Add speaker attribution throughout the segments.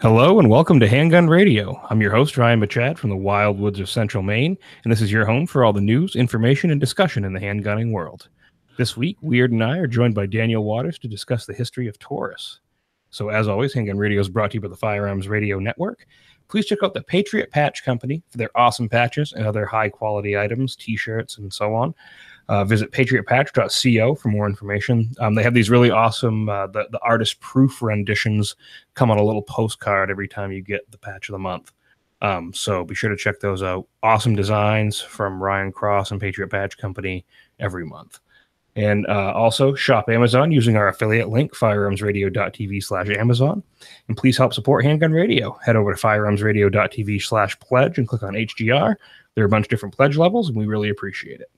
Speaker 1: Hello and welcome to Handgun Radio. I'm your host, Ryan Bachad from the wild woods of central Maine, and this is your home for all the news, information, and discussion in the handgunning world. This week, Weird and I are joined by Daniel Waters to discuss the history of Taurus. So as always, Handgun Radio is brought to you by the Firearms Radio Network. Please check out the Patriot Patch Company for their awesome patches and other high-quality items, t-shirts, and so on. Visit patriotpatch.co for more information. They have these really awesome, the artist proof renditions come on a little postcard every time you get the patch of the month. So be sure to check those out. Awesome designs from Ryan Cross and Patriot Patch Company every month. And also shop Amazon using our affiliate link, firearmsradio.tv/Amazon. And please help support Handgun Radio. Head over to firearmsradio.tv/pledge and click on HGR. There are a bunch of different pledge levels, and we really appreciate it.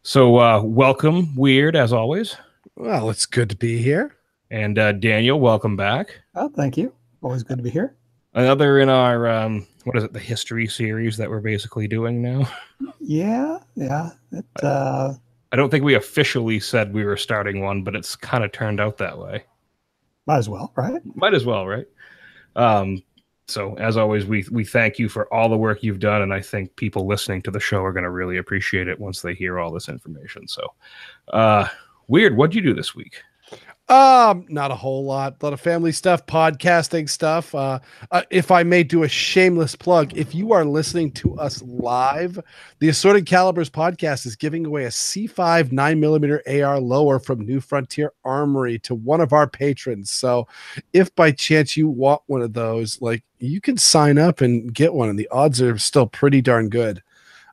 Speaker 1: So welcome, Weird, as always.
Speaker 2: Well, it's good to be here.
Speaker 1: And Daniel, welcome back.
Speaker 3: Oh, thank you. Always good to be here.
Speaker 1: Another in our, the history series that we're basically doing now?
Speaker 3: Yeah.
Speaker 1: I don't think we officially said we were starting one, but it's kind of turned out that way.
Speaker 3: Might as well, right?
Speaker 1: So, as always, we thank you for all the work you've done, and I think people listening to the show are going to really appreciate it once they hear all this information. So, Weird, what'd you do this week?
Speaker 2: Not a whole lot. A lot of family stuff, podcasting stuff. If I may do a shameless plug, if you are listening to us live, the Assorted Calibers podcast is giving away a C5 9mm AR lower from New Frontier Armory to one of our patrons. So if by chance you want one of those, you can sign up and get one, and the odds are still pretty darn good.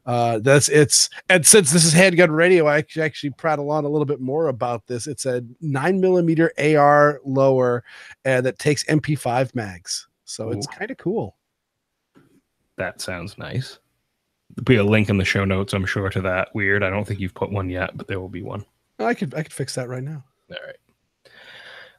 Speaker 2: And since this is Handgun Radio, I actually prattle on a little bit more about this. It's a 9mm AR lower that takes MP5 mags, so it's kind of cool.
Speaker 1: That sounds nice. There'll be a link in the show notes, I'm sure, to that. Weird. I don't think you've put one yet, but there will be one.
Speaker 2: I could fix that right now.
Speaker 1: All right.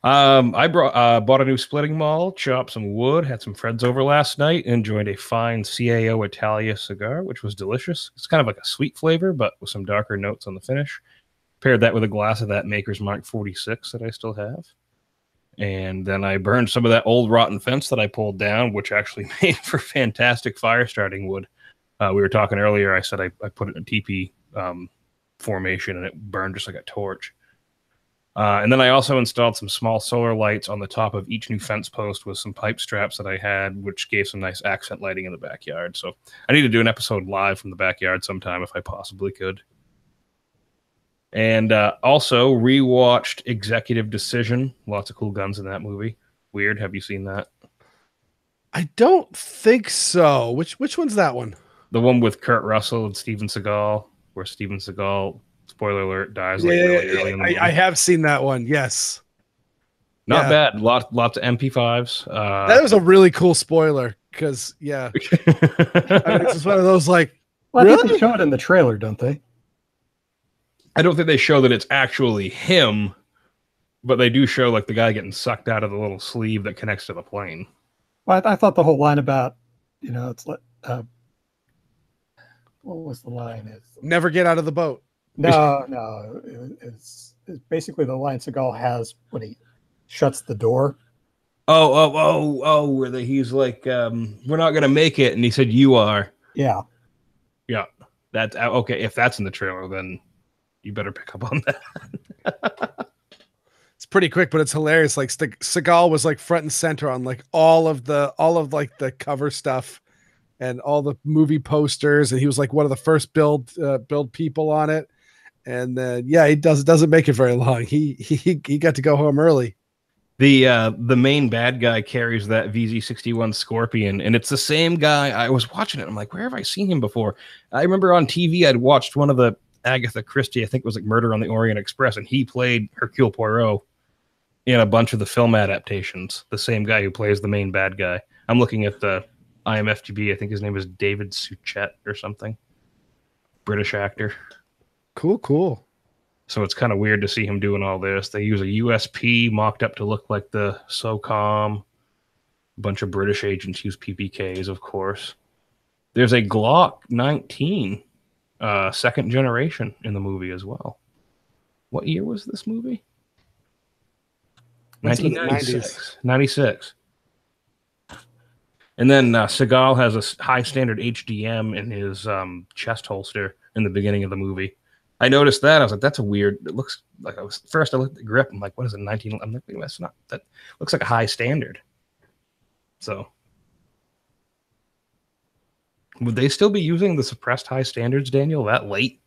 Speaker 1: I bought a new splitting maul, chopped some wood, had some friends over last night, and enjoyed a fine CAO Italia cigar, which was delicious. It's kind of like a sweet flavor, but with some darker notes on the finish. Paired that with a glass of that Maker's Mark 46 that I still have. And then I burned some of that old rotten fence that I pulled down, which actually made for fantastic fire starting wood. We were talking earlier, I said I put it in a teepee formation, and it burned just like a torch. And then I also installed some small solar lights on the top of each new fence post with some pipe straps that I had, which gave some nice accent lighting in the backyard. So I need to do an episode live from the backyard sometime if I possibly could. And also rewatched Executive Decision. Lots of cool guns in that movie. Weird. Have you seen that?
Speaker 2: I don't think so. Which one's that one?
Speaker 1: The one with Kurt Russell and Steven Seagal, where Steven Seagal, spoiler alert, dies really early in the movie.
Speaker 2: I have seen that one. Yes.
Speaker 1: Not bad. Lots of MP5s.
Speaker 2: That was a really cool spoiler because, it's just one of those
Speaker 3: I think they show it in the trailer, don't they?
Speaker 1: I don't think they show that it's actually him, but they do show the guy getting sucked out of the little sleeve that connects to the plane.
Speaker 3: Well, I thought the whole line about, it's like, what was the line? It's
Speaker 2: never get out of the boat.
Speaker 3: No, it's basically the line Seagal has when he shuts the door.
Speaker 1: Where he's like, we're not gonna make it, and he said, "You are."
Speaker 3: Yeah.
Speaker 1: That's okay. If that's in the trailer, then you better pick up on that.
Speaker 2: It's pretty quick, but it's hilarious. Seagal was front and center on all of the cover stuff and all the movie posters, and he was one of the first build people on it. And then he doesn't make it very long. He got to go home early.
Speaker 1: The main bad guy carries that VZ61 Scorpion, and it's the same guy. I was watching it. I'm like, where have I seen him before? I remember on TV I'd watched one of the Agatha Christie, I think it was Murder on the Orient Express, and he played Hercule Poirot in a bunch of the film adaptations. The same guy who plays the main bad guy. I'm looking at the IMFDB. I think his name is David Suchet or something. British actor.
Speaker 2: Cool.
Speaker 1: So it's kind of weird to see him doing all this. They use a USP mocked up to look like the SOCOM. A bunch of British agents use PPKs, of course. There's a Glock 19, second generation in the movie as well. What year was this movie? 1996. 96. And then Seagal has a high standard HDM in his chest holster in the beginning of the movie. I noticed that. I was like, that's a weird. It looks like I looked at the grip. I'm like, what is it? 19. I'm like, that's not. That looks like a high standard. So, would they still be using the suppressed high standards, Daniel, that late?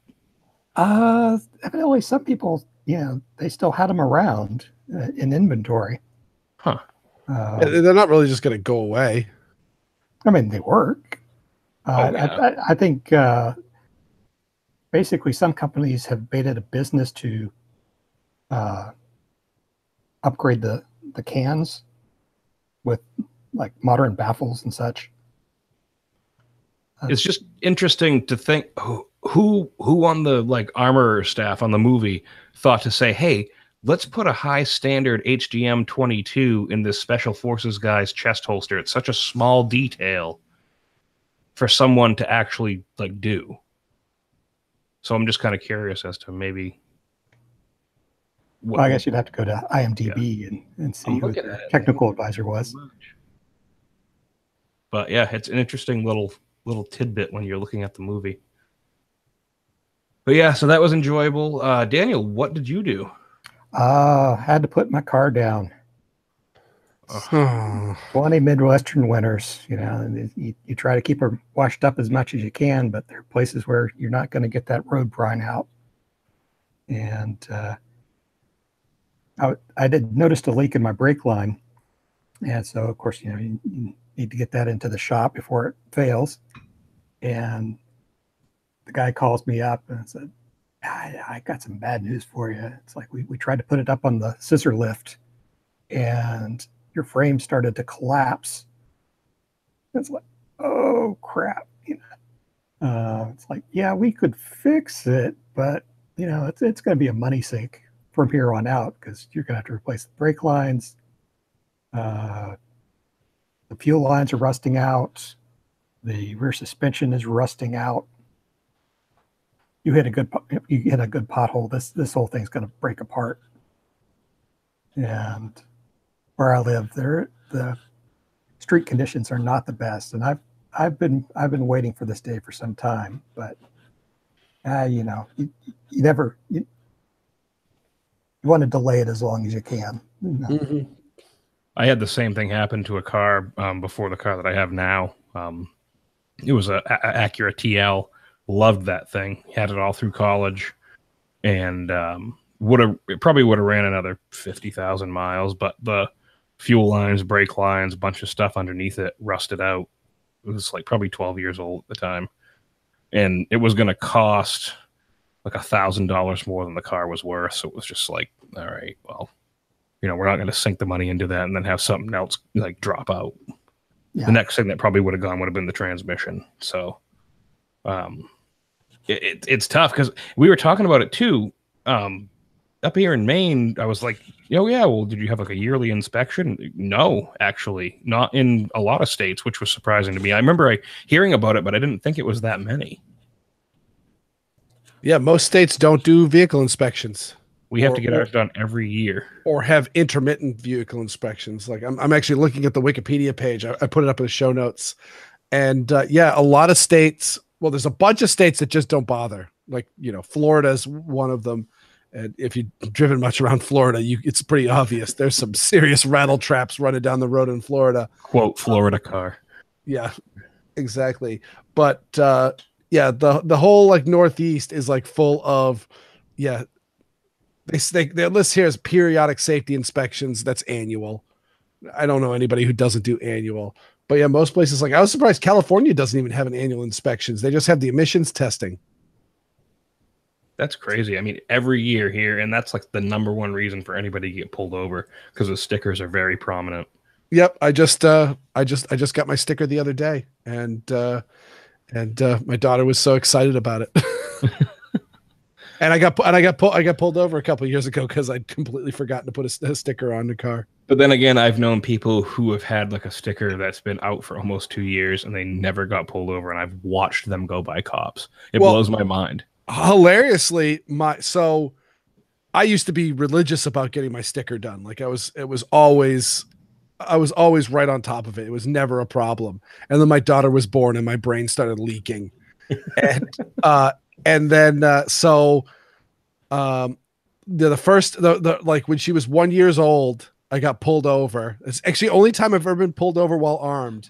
Speaker 3: Evidently, some people, they still had them around in inventory.
Speaker 1: Huh.
Speaker 2: They're not really just going to go away.
Speaker 3: I mean, they work.
Speaker 1: Yeah.
Speaker 3: I think basically some companies have made it a business to upgrade the cans with like modern baffles and such.
Speaker 1: It's just interesting to think who on the like armorer staff on the movie thought to say, hey, let's put a high standard HGM 22 in this special forces guy's chest holster. It's such a small detail for someone to actually like do. So I'm just kind of curious as to maybe.
Speaker 3: Well, I guess you'd have to go to IMDb and see who the technical advisor was.
Speaker 1: But yeah, it's an interesting little tidbit when you're looking at the movie. But yeah, so that was enjoyable. Daniel, what did you do?
Speaker 3: Had to put my car down. 20 Midwestern winters, and you try to keep her washed up as much as you can, but there are places where you're not going to get that road brine out. And I did noticed a leak in my brake line. And so, of course, you need to get that into the shop before it fails. And the guy calls me up and said, I got some bad news for you. It's like we tried to put it up on the scissor lift and your frame started to collapse. It's like, oh crap. It's like, yeah, we could fix it, but it's going to be a money sink from here on out because you're going to have to replace the brake lines. The fuel lines are rusting out. The rear suspension is rusting out. You hit a good pothole. This whole thing's going to break apart. And where I live, the street conditions are not the best. And I've been waiting for this day for some time. But you want to delay it as long as you can.
Speaker 2: Mm-hmm.
Speaker 1: I had the same thing happen to a car before the car that I have now. It was a Acura TL. Loved that thing. Had it all through college, and probably would have ran another 50,000 miles. But the fuel lines, brake lines, a bunch of stuff underneath it rusted out. It was like probably 12 years old at the time, and it was going to cost like $1,000 more than the car was worth. So it was just like, all right, well, we're not going to sink the money into that and then have something else like drop out. Yeah. The next thing that probably would have gone would have been the transmission. So it's tough because we were talking about it too. Up here in Maine, I was like, oh yeah, well, did you have like a yearly inspection? No, actually, not in a lot of states, which was surprising to me. I remember hearing about it, but I didn't think it was that many.
Speaker 2: Yeah, most states don't do vehicle inspections.
Speaker 1: We have to get ours done every year.
Speaker 2: Or have intermittent vehicle inspections. Like I'm actually looking at the Wikipedia page. I put it up in the show notes. And a lot of states, well, there's a bunch of states that just don't bother. Like, Florida's one of them. And if you've driven much around Florida, it's pretty obvious. There's some serious rattle traps running down the road in Florida.
Speaker 1: Quote, Florida car.
Speaker 2: Yeah, exactly. But the whole like Northeast is like full of, their list here is periodic safety inspections. That's annual. I don't know anybody who doesn't do annual. But yeah, most places, like I was surprised California doesn't even have an annual inspections. They just have the emissions testing.
Speaker 1: That's crazy. I mean, every year here, and that's like the number one reason for anybody to get pulled over because the stickers are very prominent.
Speaker 2: Yep, I just got my sticker the other day, and my daughter was so excited about it. And I got pulled over a couple of years ago because I'd completely forgotten to put a sticker on the car.
Speaker 1: But then again, I've known people who have had like a sticker that's been out for almost 2 years and they never got pulled over, and I've watched them go by cops. It blows my mind.
Speaker 2: Hilariously, I used to be religious about getting my sticker done. Like it was always I was always right on top of it. It was never a problem. And then my daughter was born and my brain started leaking. And then the like when she was 1 year old, I got pulled over. It's actually the only time I've ever been pulled over while armed.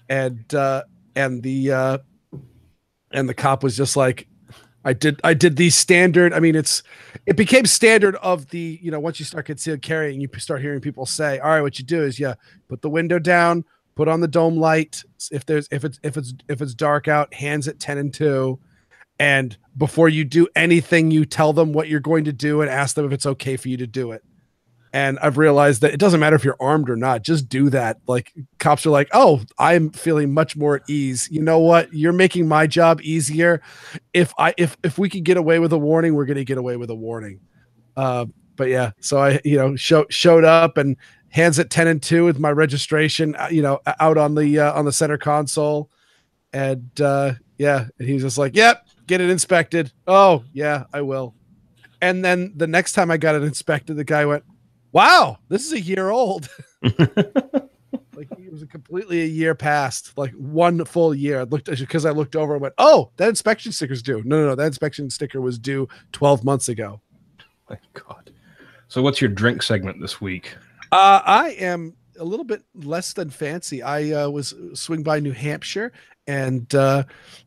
Speaker 2: And the cop was just like, I did these standard. I mean, it became standard of the, once you start concealed carrying, you start hearing people say, all right, what you do is put the window down, put on the dome light. If it's dark out, hands at 10 and 2. And before you do anything, you tell them what you're going to do and ask them if it's okay for you to do it. And I've realized that it doesn't matter if you're armed or not, just do that. Like cops are like, oh, I'm feeling much more at ease. You know what? You're making my job easier. If we could get away with a warning, we're going to get away with a warning. But yeah, so I, showed up and hands at 10 and 2 with my registration, out on the center console. And and he's just like, yep, get it inspected. Oh yeah, I will. And then the next time I got it inspected, the guy went, wow, this is a year old. Like it was completely a year past, like 1 full year. I looked over and went, oh, that inspection sticker's due. No, that inspection sticker was due 12 months ago.
Speaker 1: My God. So what's your drink segment this week?
Speaker 2: I am a little bit less than fancy. I was swing by New Hampshire, and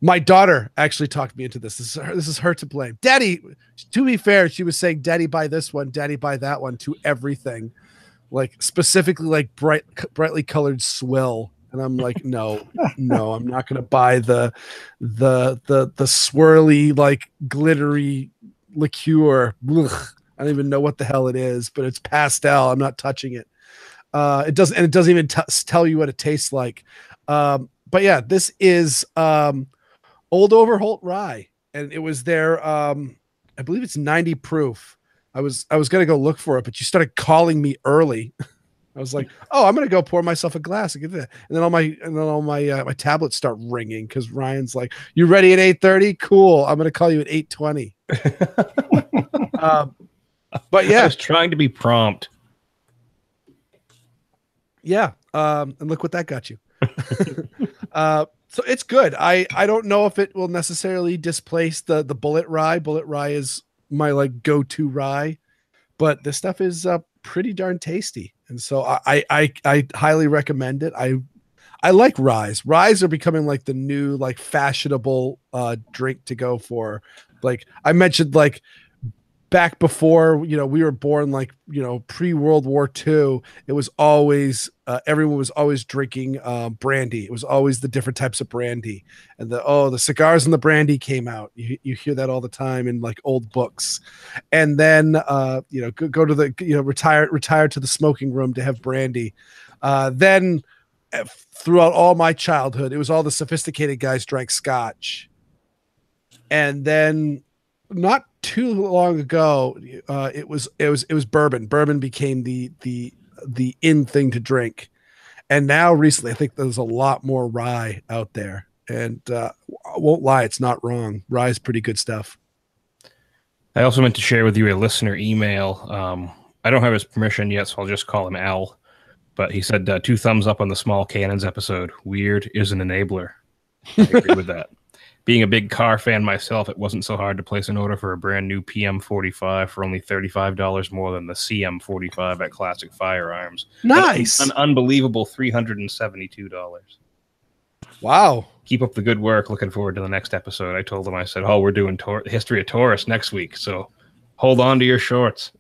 Speaker 2: my daughter actually talked me into this. This is her to blame. Daddy, to be fair, she was saying, Daddy, buy this one, Daddy, buy that one to everything, like specifically like brightly colored swill. And I'm like, no, I'm not going to buy the swirly, like glittery liqueur. Ugh, I don't even know what the hell it is, but it's pastel. I'm not touching it. It doesn't even tell you what it tastes like. But yeah, this is Old Overholt Rye, and it was there. I believe it's 90 proof. I was gonna go look for it, but you started calling me early. I was like, oh, I'm gonna go pour myself a glass and get that. And then all my tablets start ringing because Ryan's like, you ready at 8:30? Cool. I'm gonna call you at 8:20. But yeah,
Speaker 1: I was trying to be prompt.
Speaker 2: Yeah. And look what that got you. So it's good. I don't know if it will necessarily displace the Bullet Rye. Bullet Rye is my like go-to rye, but this stuff is pretty darn tasty. And so I highly recommend it. I like ryes. Ryes are becoming like the new like fashionable drink to go for. Like I mentioned, like back before, we were born, like, pre-World War II, it was always, everyone was always drinking brandy. It was always the different types of brandy. And the cigars and the brandy came out. You hear that all the time in like old books. And then, go to the, retire to the smoking room to have brandy. Then throughout all my childhood, it was all the sophisticated guys drank scotch. And then not too long ago, it was bourbon. Bourbon became the in thing to drink, and now recently, I think there's a lot more rye out there. And I won't lie, it's not wrong. Rye is pretty good stuff.
Speaker 1: I also meant to share with you a listener email. I don't have his permission yet, so I'll just call him Al. But he said 2 thumbs up on the Small Cannons episode. Weird is an enabler. I agree with that. Being a big car fan myself, it wasn't so hard to place an order for a brand new PM45 for only $35 more than the CM45 at Classic Firearms.
Speaker 2: Nice.
Speaker 1: An unbelievable $372.
Speaker 2: Wow.
Speaker 1: Keep up the good work. Looking forward to the next episode. I told him, I said, oh, we're doing History of Taurus next week, so hold on to your shorts.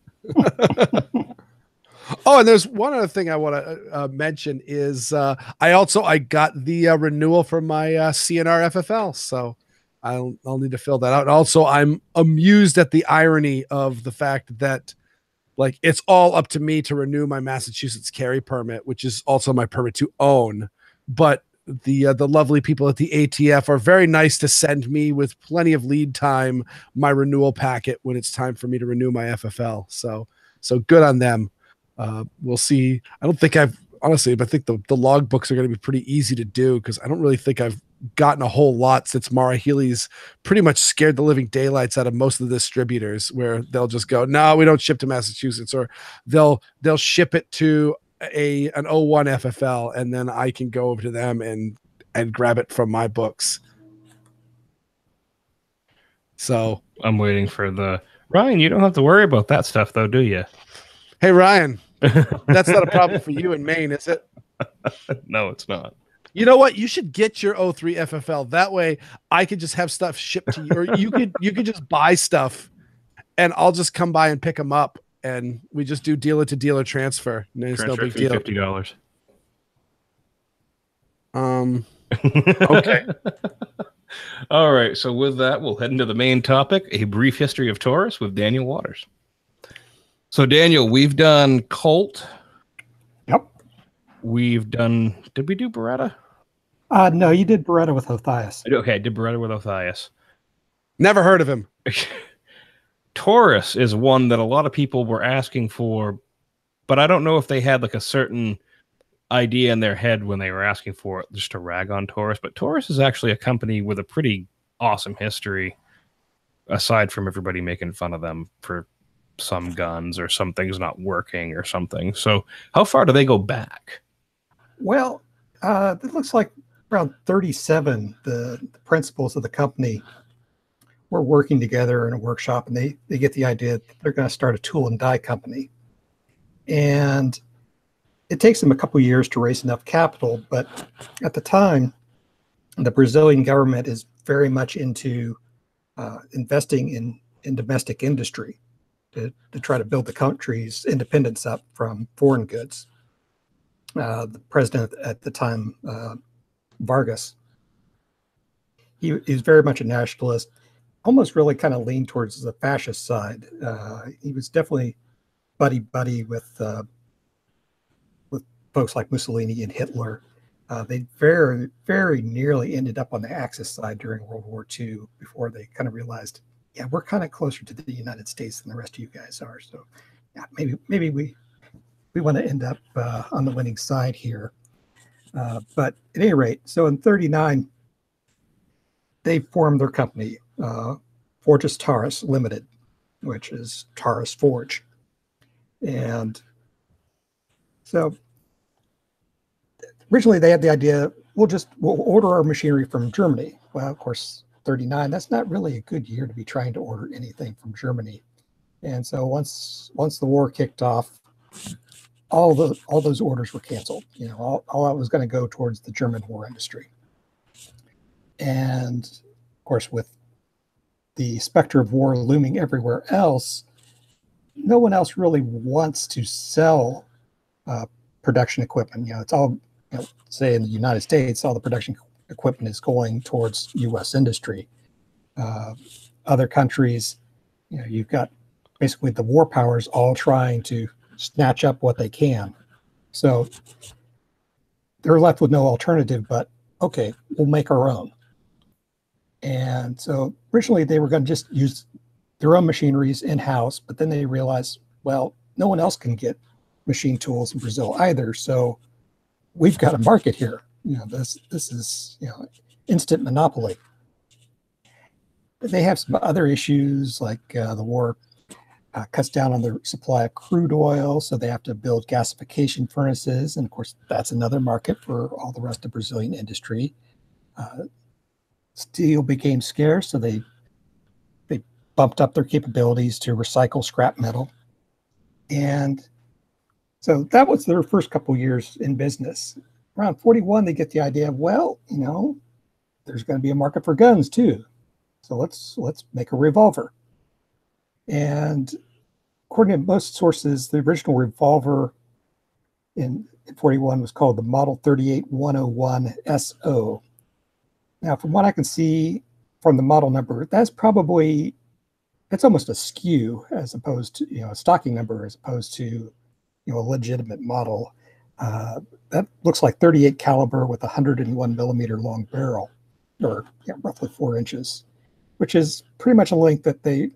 Speaker 2: Oh, and there's one other thing I want to mention is I got the renewal for my CNR FFL, so I'll need to fill that out. And also, I'm amused at the irony of the fact that like it's all up to me to renew my Massachusetts carry permit, which is also my permit to own. But the lovely people at the ATF are very nice to send me with plenty of lead time my renewal packet when it's time for me to renew my FFL. So good on them. We'll see. I don't think I think the log books are going to be pretty easy to do because I don't really think I've gotten a whole lot since Mara Healy's pretty much scared the living daylights out of most of the distributors, where they'll just go, no, we don't ship to Massachusetts, or they'll ship it to an '01 FFL, and then I can go over to them and grab it from my books. So
Speaker 1: I'm waiting for the Ryan. You don't have to worry about that stuff, though, do you?
Speaker 2: hey, Ryan, that's not a problem for you in Maine, is it?
Speaker 1: No, it's not.
Speaker 2: You know what? You should get your '03 FFL. That way, I could just have stuff shipped to you, or you could just buy stuff, and I'll just come by and pick them up, and we just do dealer to dealer transfer. And it's no big deal.
Speaker 1: $50.
Speaker 2: Okay.
Speaker 1: All right. So with that, we'll head into the main topic: a brief history of Taurus with Daniel Waters. So Daniel, we've done Colt.
Speaker 3: Yep.
Speaker 1: We've done. Did we do Beretta?
Speaker 3: No, you did Beretta with Othias.
Speaker 1: Okay, I did Beretta with Othias.
Speaker 2: Never heard of him.
Speaker 1: Taurus is one that a lot of people were asking for, but I don't know if they had like a certain idea in their head when they were asking for it, just to rag on Taurus. But Taurus is actually a company with a pretty awesome history, aside from everybody making fun of them for some guns or some things not working or something. So how far do they go back?
Speaker 3: Well, it looks like around 37, the principals of the company were working together in a workshop, and they get the idea that they're going to start a tool and die company. And it takes them a couple of years to raise enough capital, but at the time, the Brazilian government is very much into investing in domestic industry to try to build the country's independence up from foreign goods. The president at the time, Vargas, he was very much a nationalist, almost really kind of leaned towards the fascist side. He was definitely buddy with folks like Mussolini and Hitler. They very, very nearly ended up on the Axis side during World War II before they kind of realized, yeah, we're kind of closer to the United States than the rest of you guys are. So yeah, maybe we want to end up on the winning side here. But at any rate, so in 39, they formed their company, Forges Taurus Limited, which is Taurus Forge. And so originally they had the idea, we'll order our machinery from Germany. Well, of course, 39, that's not really a good year to be trying to order anything from Germany. And so once the war kicked off, all those orders were canceled. You know, all that was going to go towards the German war industry. And of course, with the specter of war looming everywhere else, no one else really wants to sell production equipment. You know, it's all, you know, say in the United States, all the production equipment is going towards U.S. industry. Other countries, you know, you've got basically the war powers all trying to snatch up what they can. So they're left with no alternative but, okay, we'll make our own. And so originally they were going to just use their own machineries in-house, but then they realized, well, no one else can get machine tools in Brazil either. So we've got a market here. You know, this is, you know, instant monopoly. They have some other issues like the war cuts down on the supply of crude oil, so they have to build gasification furnaces. And of course, that's another market for all the rest of Brazilian industry. Steel became scarce, so they bumped up their capabilities to recycle scrap metal. And so that was their first couple of years in business. Around 41, they get the idea of, well, you know, there's going to be a market for guns too. So let's make a revolver. And according to most sources, the original revolver in 41 was called the Model 38101 SO. Now, from what I can see from the model number, that's almost a SKU as opposed to, you know, a stocking number as opposed to, you know, a legitimate model. That looks like 38 caliber with a 101 millimeter long barrel, or roughly 4 inches, which is pretty much a length that they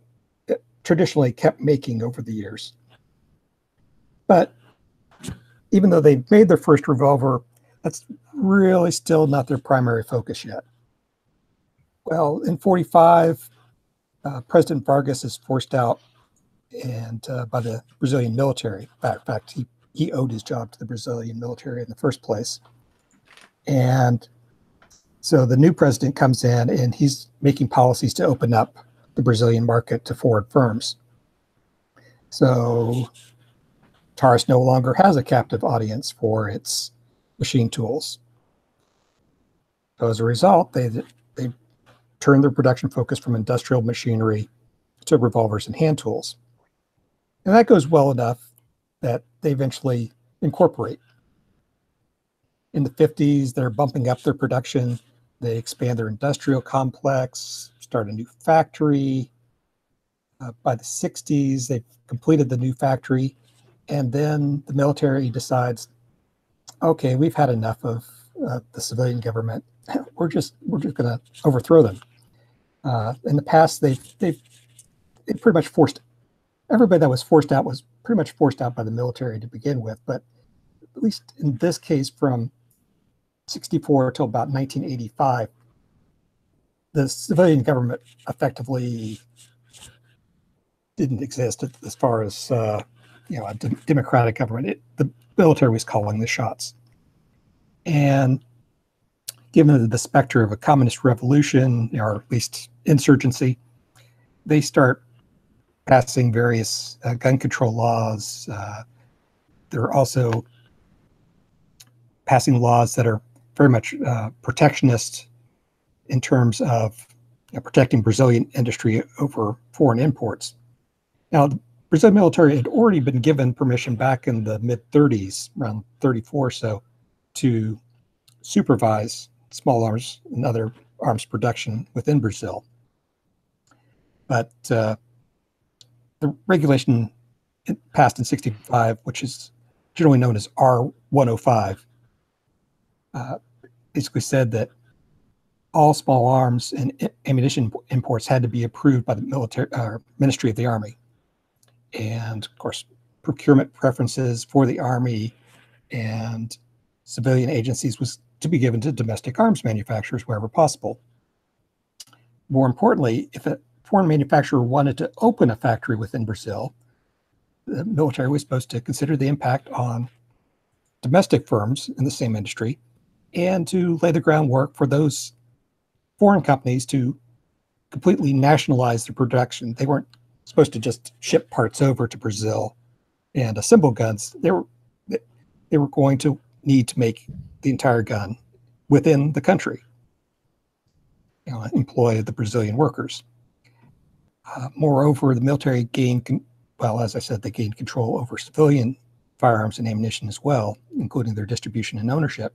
Speaker 3: traditionally kept making over the years. But even though they made their first revolver, that's really still not their primary focus yet. Well, in 45, President Vargas is forced out and by the Brazilian military. In fact, he he owed his job to the Brazilian military in the first place. And so the new president comes in and he's making policies to open up the Brazilian market to foreign firms. So Taurus no longer has a captive audience for its machine tools. So as a result, they turned their production focus from industrial machinery to revolvers and hand tools. And that goes well enough that they eventually incorporate. In the 50s, they're bumping up their production. They expand their industrial complex, start a new factory. By the 60s, they've completed the new factory. And then the military decides, okay, we've had enough of the civilian government. We're just going to overthrow them. In the past, they pretty much forced everybody that was forced out was pretty much forced out by the military to begin with. But at least in this case, from 64 till about 1985, the civilian government effectively didn't exist as far as a democratic government. The military was calling the shots. And given the specter of a communist revolution, or at least insurgency, they start passing various gun control laws. They're also passing laws that are very much protectionist in terms of protecting Brazilian industry over foreign imports. Now, the Brazilian military had already been given permission back in the mid-30s, around 34 or so, to supervise small arms and other arms production within Brazil. But the regulation passed in 65, which is generally known as R105, basically said that all small arms and ammunition imports had to be approved by the military Ministry of the Army. And of course, procurement preferences for the Army and civilian agencies was to be given to domestic arms manufacturers wherever possible. More importantly, if a foreign manufacturer wanted to open a factory within Brazil, the military was supposed to consider the impact on domestic firms in the same industry and to lay the groundwork for those foreign companies to completely nationalize their production. They weren't supposed to just ship parts over to Brazil and assemble guns. They were going to need to make the entire gun within the country, employ the Brazilian workers. Moreover, the military gained, as I said, they gained control over civilian firearms and ammunition as well, including their distribution and ownership.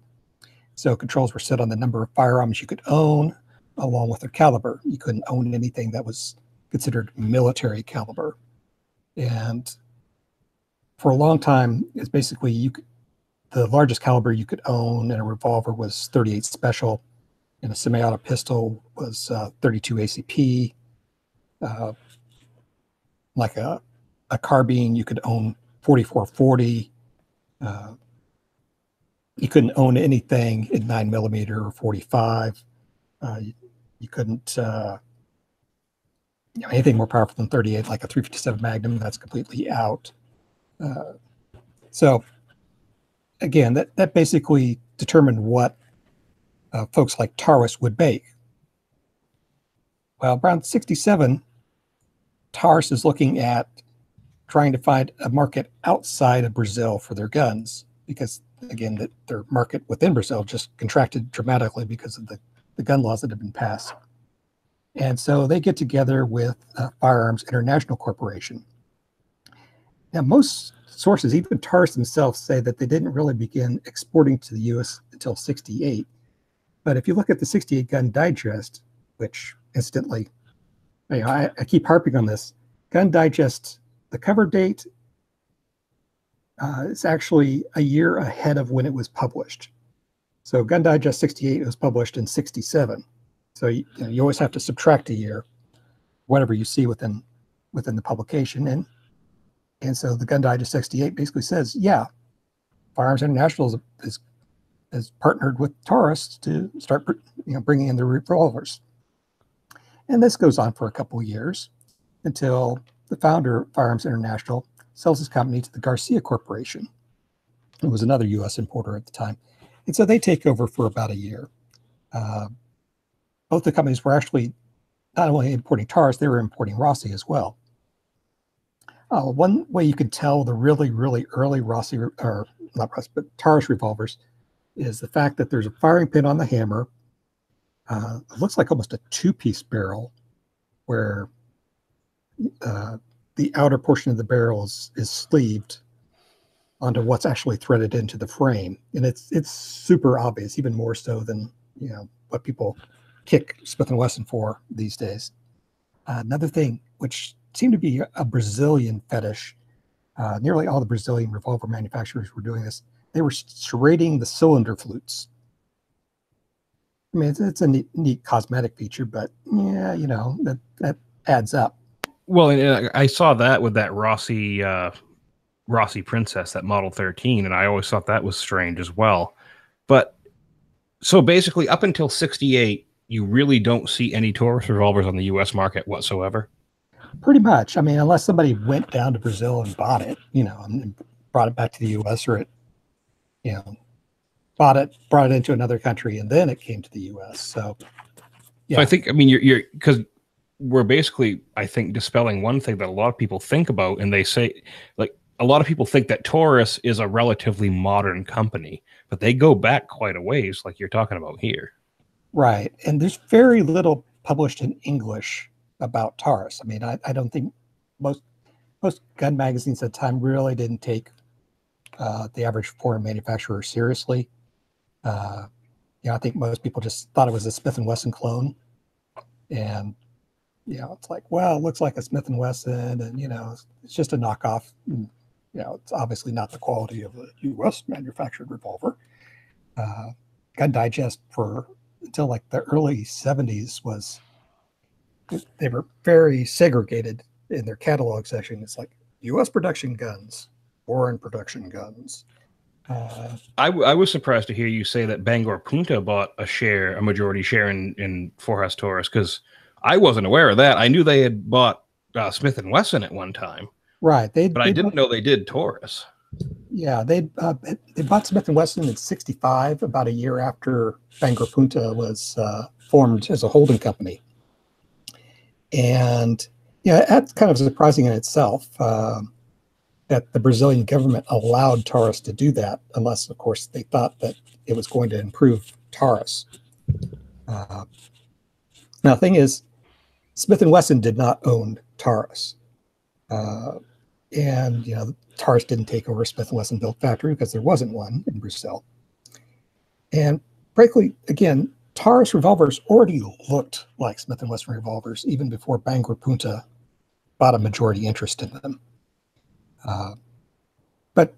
Speaker 3: So controls were set on the number of firearms you could own, along with their caliber. You couldn't own anything that was considered military caliber. And for a long time, it's basically the largest caliber you could own in a revolver was 38 Special, and a semi-auto pistol was 32 ACP. Like a carbine, you could own 4440. You couldn't own anything in 9mm or 45. You couldn't anything more powerful than 38, like a 357 Magnum. That's completely out. So again, that basically determined what folks like Taurus would make. Well, around 67, Taurus is looking at trying to find a market outside of Brazil for their guns, because again, their market within Brazil just contracted dramatically because of the gun laws that have been passed. And so they get together with Firearms International Corporation. Now, most sources, even Taurus themselves, say that they didn't really begin exporting to the U.S. until 68. But if you look at the 68 Gun Digest, which incidentally, I keep harping on this, Gun Digest, the cover date is actually a year ahead of when it was published. So Gun Digest 68 was published in 67. So you always have to subtract a year, whatever you see within the publication. And so the Gun Digest 68 basically says, yeah, Firearms International is partnered with Taurus to start bringing in the revolvers. And this goes on for a couple of years until the founder of Firearms International sells his company to the Garcia Corporation. It was another U.S. importer at the time. And so they take over for about a year. Both the companies were actually not only importing Taurus, they were importing Rossi as well. One way you could tell the really, really early Rossi, or not Rossi, but Taurus revolvers is the fact that there's a firing pin on the hammer. It looks like almost a two-piece barrel where the outer portion of the barrel is sleeved onto what's actually threaded into the frame. And it's super obvious, even more so than what people kick Smith & Wesson for these days. Another thing, which seemed to be a Brazilian fetish, nearly all the Brazilian revolver manufacturers were doing this. They were serrating the cylinder flutes. I mean, it's a neat cosmetic feature, but yeah, that adds up.
Speaker 1: Well, and I saw that with that Rossi Princess, that Model 13, and I always thought that was strange as well. But so basically, up until 68, you really don't see any Taurus revolvers on the U.S. market whatsoever.
Speaker 3: Pretty much. I mean, unless somebody went down to Brazil and bought it, and brought it back to the U.S. or brought it into another country, and then it came to the U.S. So, yeah.
Speaker 1: So I think, you're because we're basically, I think, dispelling one thing that a lot of people think about, and they say, like, a lot of people think that Taurus is a relatively modern company, but they go back quite a ways, like you're talking about here.
Speaker 3: Right, and there's very little published in English about Taurus. I mean, I don't think most gun magazines at the time really didn't take the average foreign manufacturer seriously. I think most people just thought it was a Smith & Wesson clone, and it's like, well, it looks like a Smith & Wesson, and it's just a knockoff. And, it's obviously not the quality of a U.S. manufactured revolver. Gun Digest until like the early 70s they were very segregated in their catalog section. It's like U.S. production guns, foreign production guns.
Speaker 1: I was surprised to hear you say that Bangor Punta bought a majority share in Forjas Taurus, because I wasn't aware of that. I knew they had bought Smith & Wesson at one time.
Speaker 3: Right.
Speaker 1: But I didn't know they did Taurus.
Speaker 3: Yeah, they bought Smith & Wesson in 1965, about a year after Bangor Punta was formed as a holding company. And that's kind of surprising in itself that the Brazilian government allowed Taurus to do that, unless, of course, they thought that it was going to improve Taurus. Now, the thing is, Smith & Wesson did not own Taurus. And Taurus didn't take over Smith & Wesson built factory because there wasn't one in Brazil. And frankly, again, Taurus revolvers already looked like Smith & Wesson revolvers even before Bangor Punta bought a majority interest in them. But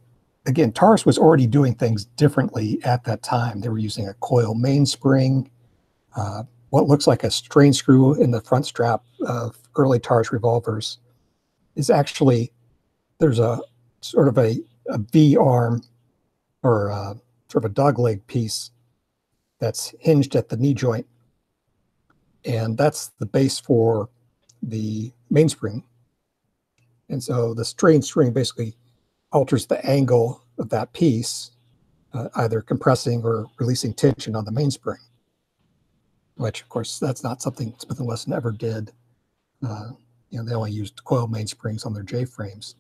Speaker 3: again, Taurus was already doing things differently at that time. They were using a coil mainspring. What looks like a strain screw in the front strap of early Taurus revolvers is actually, there's a sort of a V arm or sort of a dog leg piece that's hinged at the knee joint. And that's the base for the mainspring. And so the strain string basically alters the angle of that piece, either compressing or releasing tension on the mainspring, which, of course, that's not something Smith & Wesson ever did. They only used coil mainsprings on their J-frames.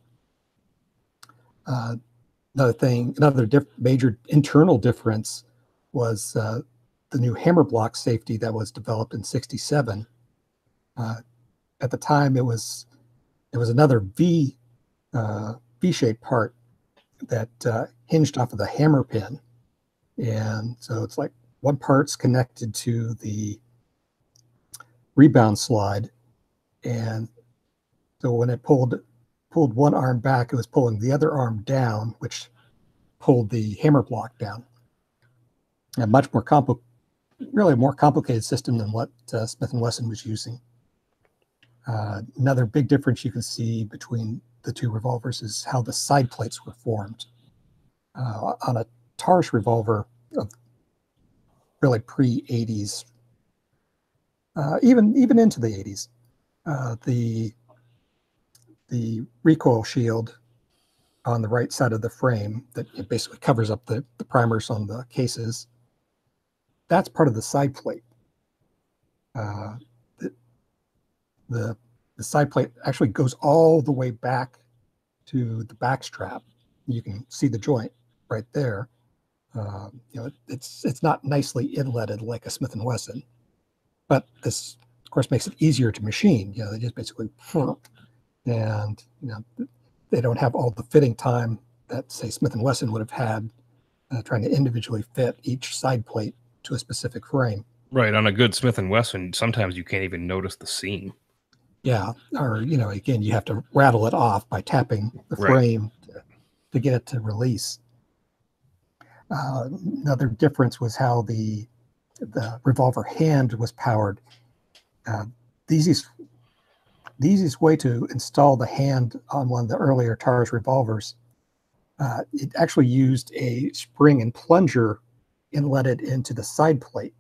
Speaker 3: Another major internal difference was the new hammer block safety that was developed in 1967. At the time, it was another V-shaped part that hinged off of the hammer pin, and so it's like one part's connected to the rebound slide, and so when it pulled one arm back, it was pulling the other arm down, which pulled the hammer block down. A much more complicated system than what Smith & Wesson was using. Another big difference you can see between the two revolvers is how the side plates were formed. On a Taurus revolver of really pre-80s, even into the 80s, the recoil shield on the right side of the frame that it basically covers up the primers on the cases. That's part of the side plate. The side plate actually goes all the way back to the back strap. You can see the joint right there. It's not nicely inletted like a Smith & Wesson, but this, of course, makes it easier to machine. They just basically, and they don't have all the fitting time that, say, Smith & Wesson would have had trying to individually fit each side plate to a specific frame.
Speaker 1: Right. On a good Smith & Wesson, sometimes you can't even notice the seam.
Speaker 3: Yeah. Or, again, you have to rattle it off by tapping the frame to get it to release. Another difference was how the revolver hand was powered. The easiest way to install the hand on one of the earlier Taurus revolvers, it actually used a spring and plunger inletted into the side plate.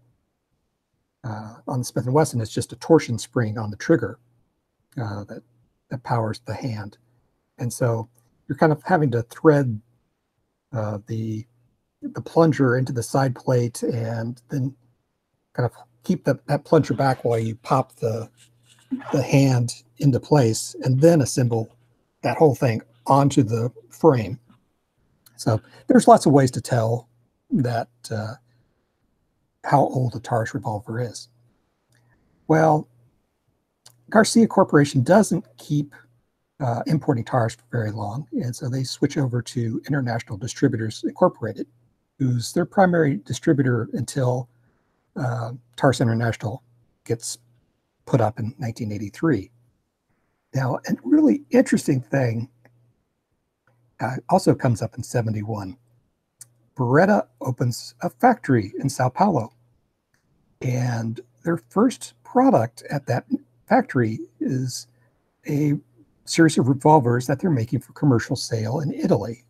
Speaker 3: On the Smith & Wesson, it's just a torsion spring on the trigger that powers the hand. And so you're kind of having to thread the plunger into the side plate and then kind of keep that plunger back while you pop the hand into place and then assemble that whole thing onto the frame. So there's lots of ways to tell that how old a Taurus revolver is. Well, Garcia Corporation doesn't keep importing Taurus for very long, and so they switch over to International Distributors Incorporated, who's their primary distributor until Taurus International gets put up in 1983. Now, a really interesting thing also comes up in 71. Beretta opens a factory in Sao Paulo, and their first product at that factory is a series of revolvers that they're making for commercial sale in Italy.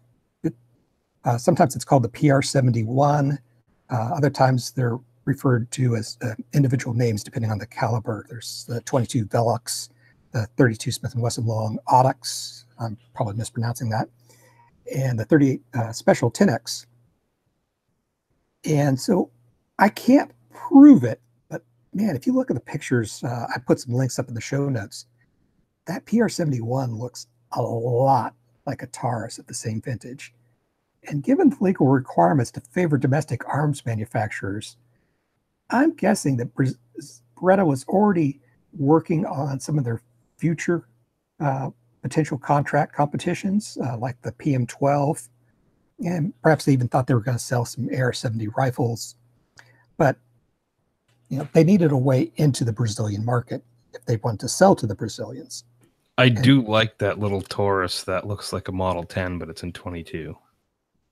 Speaker 3: Sometimes it's called the PR-71. Other times they're referred to as individual names depending on the caliber. There's the 22 Velux, the 32 Smith & Wesson Long Odyx, I'm probably mispronouncing that, and the 38 Special 10X. And so I can't prove it, but man, if you look at the pictures, I put some links up in the show notes. That PR-71 looks a lot like a Taurus of the same vintage. And given the legal requirements to favor domestic arms manufacturers, I'm guessing that Beretta was already working on some of their future potential contract competitions, like the PM-12, and perhaps they even thought they were going to sell some AR-70 rifles. But they needed a way into the Brazilian market if they wanted to sell to the Brazilians.
Speaker 1: I do like that little Taurus that looks like a Model 10, but it's in 22.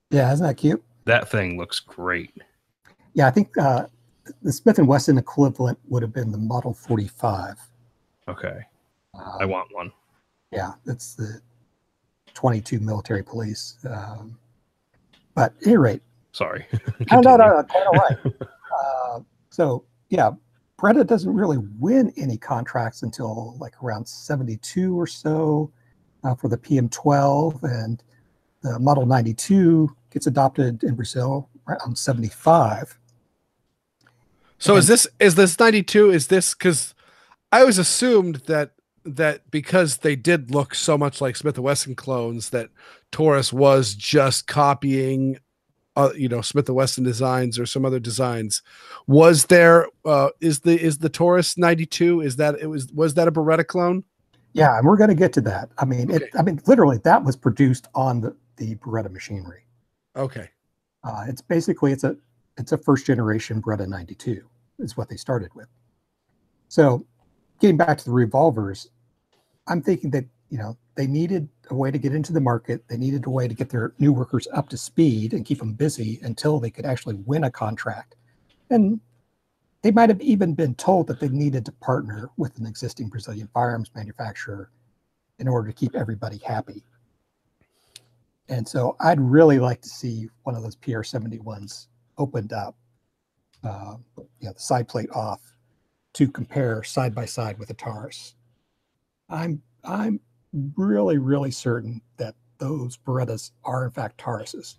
Speaker 3: Yeah, isn't that cute?
Speaker 1: That thing looks great.
Speaker 3: Yeah, I think the Smith & Wesson equivalent would have been the Model 45.
Speaker 1: Okay. I want one.
Speaker 3: Yeah, that's the 22 military police. But at any rate.
Speaker 1: Sorry.
Speaker 3: No, quite all right. So, yeah, Beretta doesn't really win any contracts until like around 72 or so for the PM-12, and the Model 92 gets adopted in Brazil around 75.
Speaker 2: So is this 92? Is this because I always assumed that because they did look so much like Smith & Wesson clones that Taurus was just copying Smith & Wesson designs or some other designs. Was there is the Taurus 92, was that a Beretta clone?
Speaker 3: Yeah, and we're going to get to that. I mean,
Speaker 2: okay.
Speaker 3: Literally that was produced on the Beretta machinery.
Speaker 2: Okay.
Speaker 3: It's basically it's a first generation Beretta 92 is what they started with. So getting back to the revolvers, I'm thinking that they needed a way to get into the market. They needed a way to get their new workers up to speed and keep them busy until they could actually win a contract. And they might have even been told that they needed to partner with an existing Brazilian firearms manufacturer in order to keep everybody happy. And so I'd really like to see one of those PR-71s opened up, the side plate off, to compare side by side with a Taurus. I'm really, really certain that those Berettas are in fact Tauruses.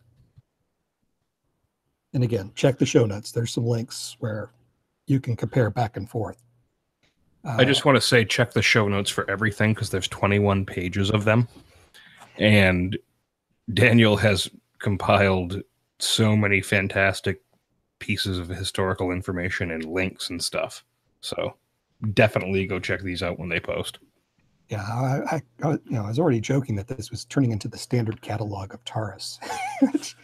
Speaker 3: And again, check the show notes. There's some links where you can compare back and forth.
Speaker 1: I just want to say check the show notes for everything because there's 21 pages of them. And Daniel has compiled so many fantastic pieces of historical information and links and stuff. So definitely go check these out when they post.
Speaker 3: Yeah, I was already joking that this was turning into the standard catalog of Taurus. There's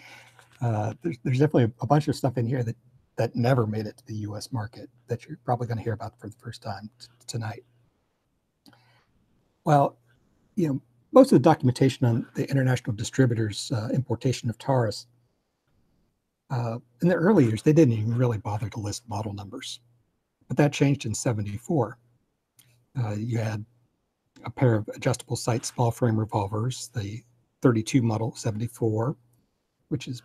Speaker 3: definitely a bunch of stuff in here that never made it to the U.S. market that you're probably going to hear about for the first time tonight. Well, most of the documentation on the international distributors' importation of Taurus, in the early years, they didn't even really bother to list model numbers. But that changed in '74. You had a pair of adjustable sight small frame revolvers, the 32 model 74, which is,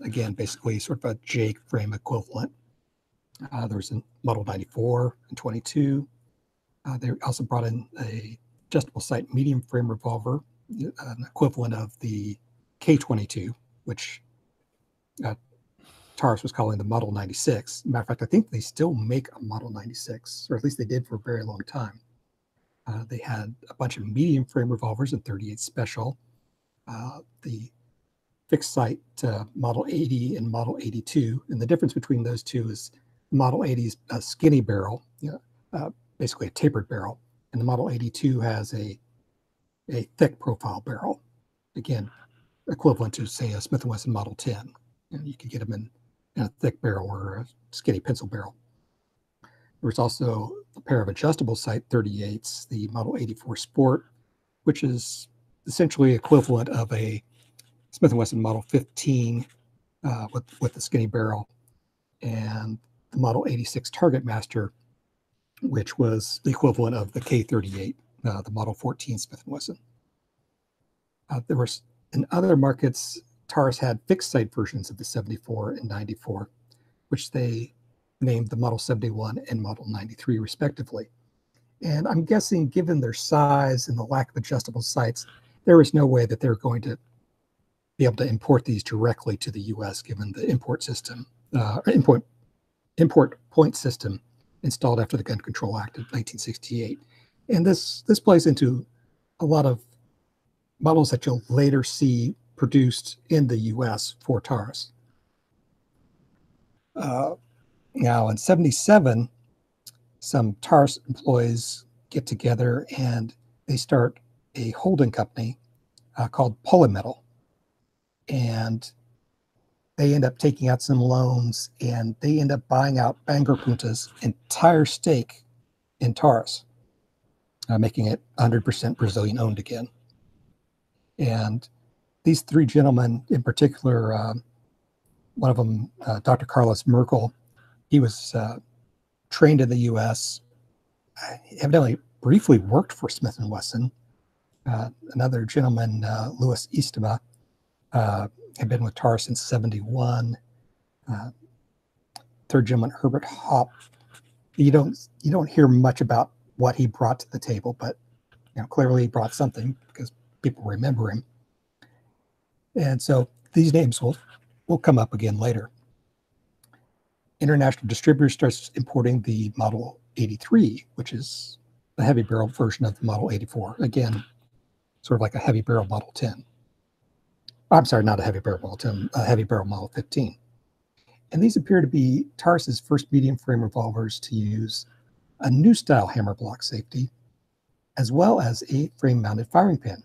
Speaker 3: again, basically sort of a J frame equivalent. There was a model 94 and 22. They also brought in a adjustable sight medium frame revolver, an equivalent of the K22, which Taurus was calling the Model 96. Matter of fact, I think they still make a Model 96, or at least they did for a very long time. They had a bunch of medium frame revolvers in 38 Special. The fixed sight Model 80 and Model 82. And the difference between those two is Model 80 is a skinny barrel, basically a tapered barrel. And the Model 82 has a thick profile barrel. Again, equivalent to, say, a Smith & Wesson Model 10. You could get them in a thick barrel or a skinny pencil barrel. There was also a pair of adjustable sight 38s, the Model 84 Sport, which is essentially equivalent of a Smith & Wesson Model 15 with the skinny barrel, and the Model 86 Target Master, which was the equivalent of the K38, the Model 14 Smith & Wesson. There was, in other markets, Taurus had fixed sight versions of the 74 and 94, which they named the Model 71 and Model 93 respectively. And I'm guessing, given their size and the lack of adjustable sights, there was no way that they were going to be able to import these directly to the U.S. given the import system, import point system installed after the Gun Control Act of 1968. And this plays into a lot of models that you'll later see produced in the U.S. for Taurus. Now, in '77, some Taurus employees get together and they start a holding company called Polymetal. And they end up taking out some loans, and they end up buying out Bangor Punta's entire stake in Taurus, making it 100% Brazilian owned again. And these three gentlemen in particular, one of them, Dr. Carlos Merkel, he was trained in the U.S., evidently briefly worked for Smith & Wesson. Another gentleman, Louis Istema, had been with Taurus since '71. Third gentleman, Herbert Hopp. You don't hear much about what he brought to the table, but clearly he brought something because people remember him. And so these names will come up again later. International distributor starts importing the Model 83, which is a heavy barrel version of the Model 84. Again, sort of like a heavy barrel Model 10. I'm sorry, not a heavy barrel Model 10, a heavy barrel Model 15. And these appear to be Taurus's first medium frame revolvers to use a new style hammer block safety, as well as a frame-mounted firing pin.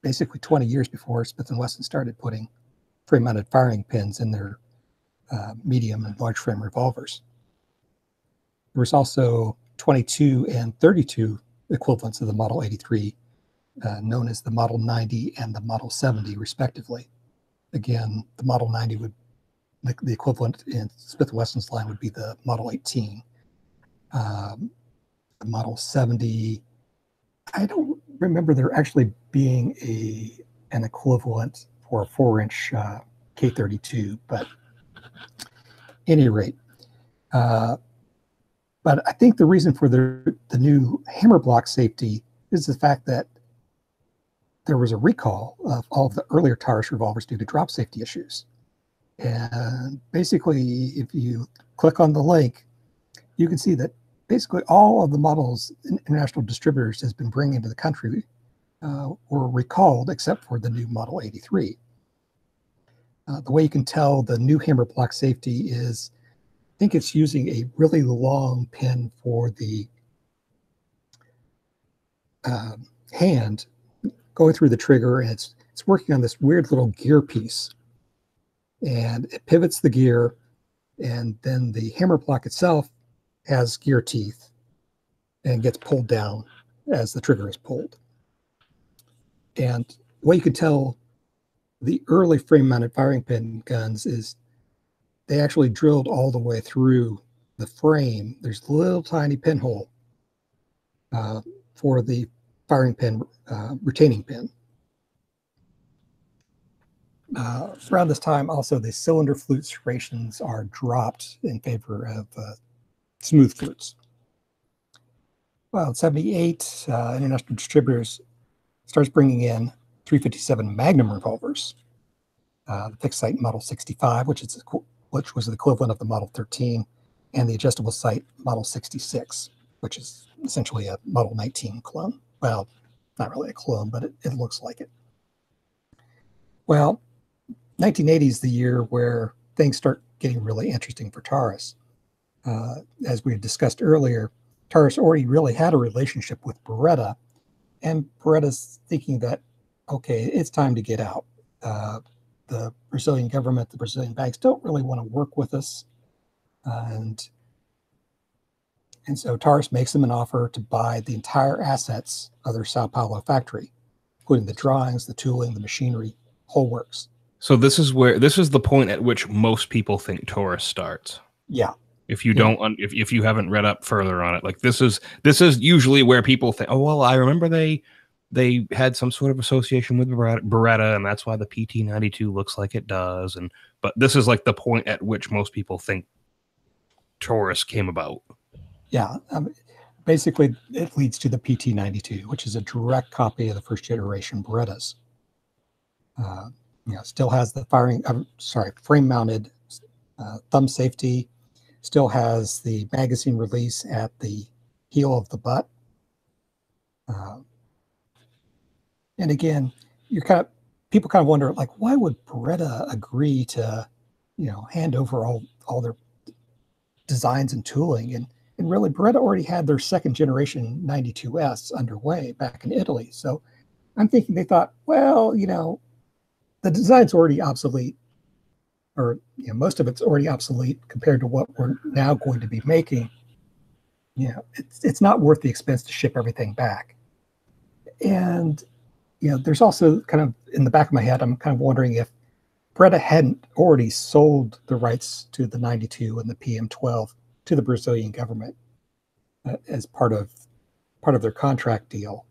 Speaker 3: Basically 20 years before Smith & Wesson started putting frame-mounted firing pins in their medium and large frame revolvers. There was also 22 and 32 equivalents of the Model 83, known as the Model 90 and the Model 70, respectively. Again, the Model 90 would, the equivalent in Smith & Wesson's line would be the Model 18. The Model 70, I don't remember there actually being an equivalent for a 4-inch K32, but at any rate, but I think the reason for the new hammer block safety is the fact that there was a recall of all of the earlier Taurus revolvers due to drop safety issues. And basically, if you click on the link, you can see that basically all of the models international distributors has been bringing into the country were recalled except for the new Model 83. The way you can tell the new hammer block safety is, I think it's using a really long pin for the hand going through the trigger, and it's working on this weird little gear piece. And it pivots the gear, and then the hammer block itself has gear teeth and gets pulled down as the trigger is pulled. And the way you could tell the early frame-mounted firing pin guns is they actually drilled all the way through the frame. There's a little tiny pinhole for the firing pin retaining pin. Around this time, also, the cylinder flute serrations are dropped in favor of smooth flutes. Well, in 78, international distributors starts bringing in 357 Magnum revolvers, the fixed sight Model 65, which was the equivalent of the Model 13, and the adjustable sight Model 66, which is essentially a Model 19 clone. Well, not really a clone, but it looks like it. Well, 1980 is the year where things start getting really interesting for Taurus. As we discussed earlier, Taurus already really had a relationship with Beretta, and Beretta's thinking that, okay, it's time to get out. The Brazilian government, the Brazilian banks don't really want to work with us. And so Taurus makes them an offer to buy the entire assets of their Sao Paulo factory, including the drawings, the tooling, the machinery, whole works.
Speaker 1: So this is the point at which most people think Taurus starts.
Speaker 3: Yeah.
Speaker 1: If you don't, if you haven't read up further on it, like this is usually where people think, oh well, I remember they had some sort of association with Beretta, and that's why the PT-92 looks like it does. But this is like the point at which most people think Taurus came about.
Speaker 3: Yeah, basically it leads to the PT-92, which is a direct copy of the first generation Berettas. Still has the frame-mounted thumb safety. Still has the magazine release at the heel of the butt. And again, people kind of wonder, like, why would Beretta agree to, hand over all their designs and tooling? And really, Beretta already had their second generation 92S underway back in Italy. So I'm thinking they thought, well, the design's already obsolete, or most of it's already obsolete compared to what we're now going to be making. It's not worth the expense to ship everything back. And there's also kind of in the back of my head, I'm kind of wondering if Beretta hadn't already sold the rights to the 92 and the PM12 to the Brazilian government as part of their contract deal.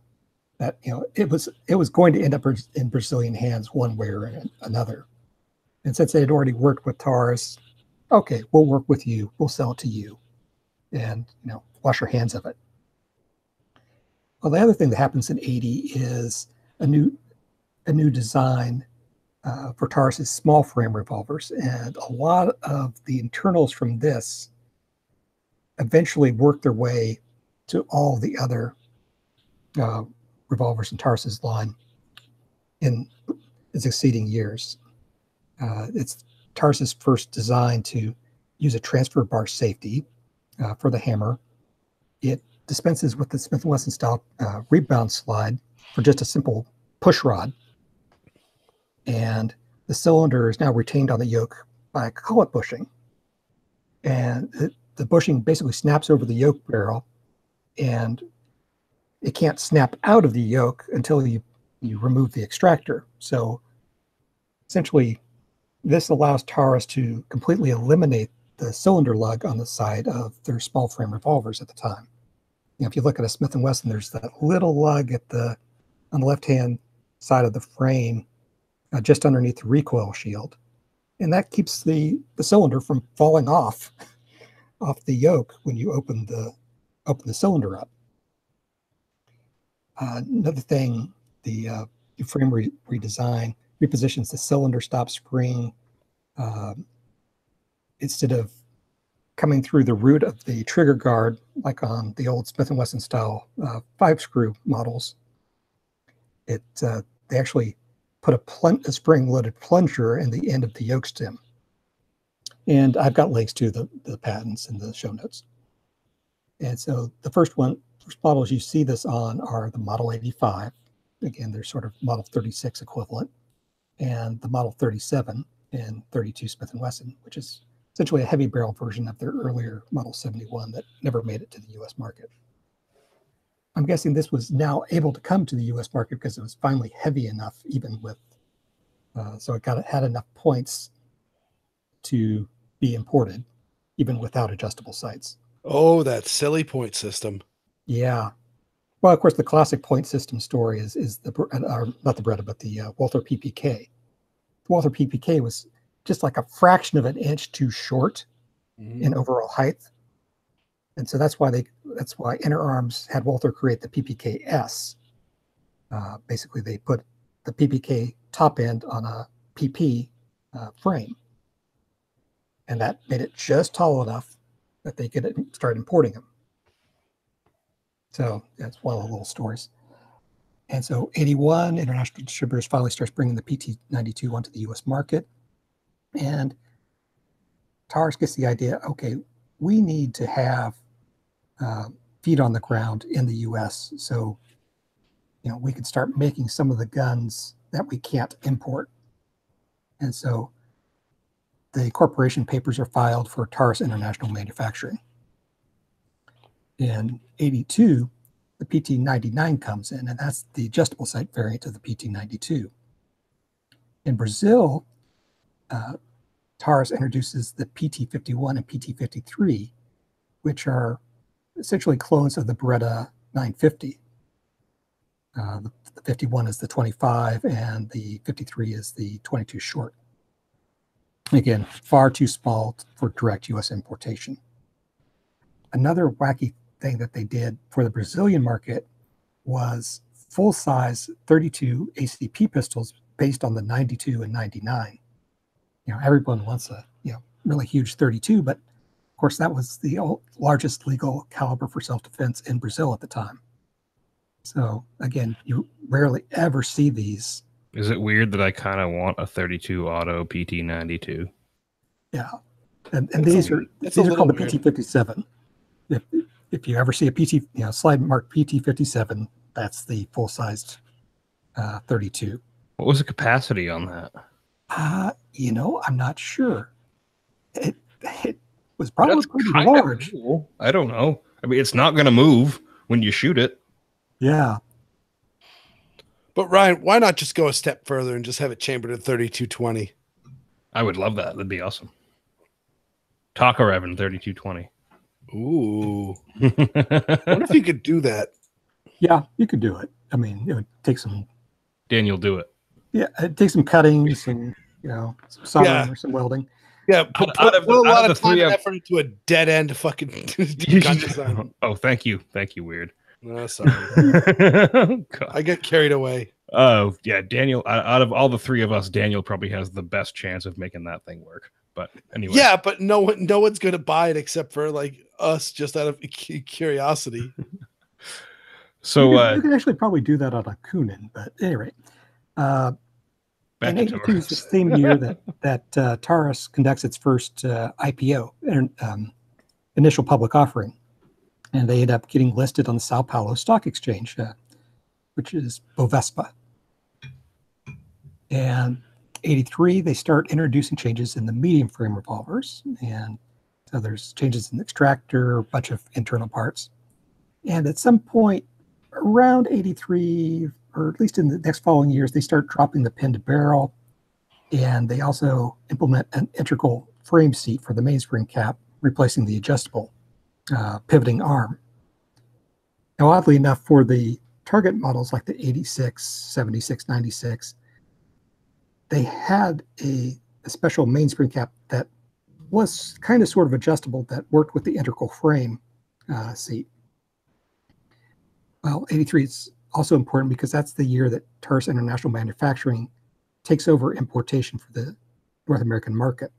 Speaker 3: That it was going to end up in Brazilian hands one way or another. And since they had already worked with Taurus, okay, we'll work with you, we'll sell it to you, and wash our hands of it. Well, the other thing that happens in 80 is a new design for Taurus's small frame revolvers, and a lot of the internals from this eventually work their way to all the other revolvers in Taurus's line in the succeeding years. It's Taurus's first design to use a transfer bar safety for the hammer. It dispenses with the Smith & Wesson style rebound slide for just a simple push rod. And the cylinder is now retained on the yoke by collet bushing. And the bushing basically snaps over the yoke barrel, and it can't snap out of the yoke until you remove the extractor. So essentially, this allows Taurus to completely eliminate the cylinder lug on the side of their small frame revolvers at the time. If you look at a Smith & Wesson, there's that little lug on the left-hand side of the frame, just underneath the recoil shield. And that keeps the cylinder from falling off the yoke when you open the cylinder up. Another thing, the frame redesign, repositions the cylinder stop spring. Instead of coming through the root of the trigger guard, like on the old Smith & Wesson style 5-screw models, they actually put a spring-loaded plunger in the end of the yoke stem. And I've got links to the patents in the show notes. And so the first models you see this on are the Model 85. Again, they're sort of Model 36 equivalent, and the Model 37 and 32 Smith & Wesson, which is essentially a heavy barrel version of their earlier Model 71 that never made it to the U.S. market. I'm guessing this was now able to come to the U.S. market because it was finally heavy enough, even with, so it had enough points to be imported, even without adjustable sights.
Speaker 2: Oh, that silly point system.
Speaker 3: Yeah. Well, of course, the classic point system story is not the Beretta, but the Walther PPK. The Walther PPK was just like a fraction of an inch too short in overall height. And so that's why Inner Arms had Walther create the PPK-S. Basically, they put the PPK top end on a PP frame. And that made it just tall enough that they could start importing them. So that's one of the little stories. And so 81, international distributors finally starts bringing the PT92 onto the U.S. market. And Taurus gets the idea, okay, we need to have feet on the ground in the U.S. so we can start making some of the guns that we can't import. And so the corporation papers are filed for Taurus International Manufacturing. In 82, the PT99 comes in, and that's the adjustable sight variant of the PT92. In Brazil, Taurus introduces the PT51 and PT53, which are essentially clones of the Beretta 950. The 51 is the 25, and the 53 is the 22 short. Again, far too small for direct U.S. importation. Another wacky thing that they did for the Brazilian market was full-size 32 ACP pistols based on the 92 and 99. Everyone wants a really huge 32, but of course that was the largest legal caliber for self-defense in Brazil at the time. So again, you rarely ever see these.
Speaker 1: Is it weird that I kind of want a 32 auto PT92?
Speaker 3: Yeah, and these are called the PT57. If you ever see a PT, slide marked PT57, that's the full-sized 32.
Speaker 1: What was the capacity on that?
Speaker 3: I'm not sure. It was probably pretty large.
Speaker 1: Cool. I don't know. I mean, it's not going to move when you shoot it.
Speaker 3: Yeah.
Speaker 2: But Ryan, why not just go a step further and just have it chambered at 3220?
Speaker 1: I would love that. That'd be awesome. Tokarev in 3220.
Speaker 2: Ooh. What if you could do that?
Speaker 3: Yeah, you could do it. I mean, it would take some...
Speaker 1: Daniel, do it.
Speaker 3: Yeah, it takes some cutting, some some soldering or some welding.
Speaker 2: Yeah, put a lot of time and effort into a dead end fucking gun design.
Speaker 1: Oh, thank you, Weird.
Speaker 2: No, sorry. I get carried away.
Speaker 1: Oh yeah, Daniel. Out of all the three of us, Daniel probably has the best chance of making that thing work. But anyway,
Speaker 2: yeah, but no one's gonna buy it except for like us, just out of curiosity.
Speaker 3: So you can actually probably do that on a Cunningham, but at any rate. In 82 is the same year that Taurus conducts its first IPO, initial public offering. And they end up getting listed on the Sao Paulo Stock Exchange, which is Bovespa. And 83, they start introducing changes in the medium frame revolvers. And so there's changes in the extractor, a bunch of internal parts. And at some point around 83, or at least in the next following years, they start dropping the pin to barrel. And they also implement an integral frame seat for the mainspring cap, replacing the adjustable pivoting arm. Now, oddly enough, for the target models like the 86, 76, 96, they had a special mainspring cap that was kind of sort of adjustable that worked with the integral frame seat. Well, 83 is also important because that's the year that Taurus International Manufacturing takes over importation for the North American market.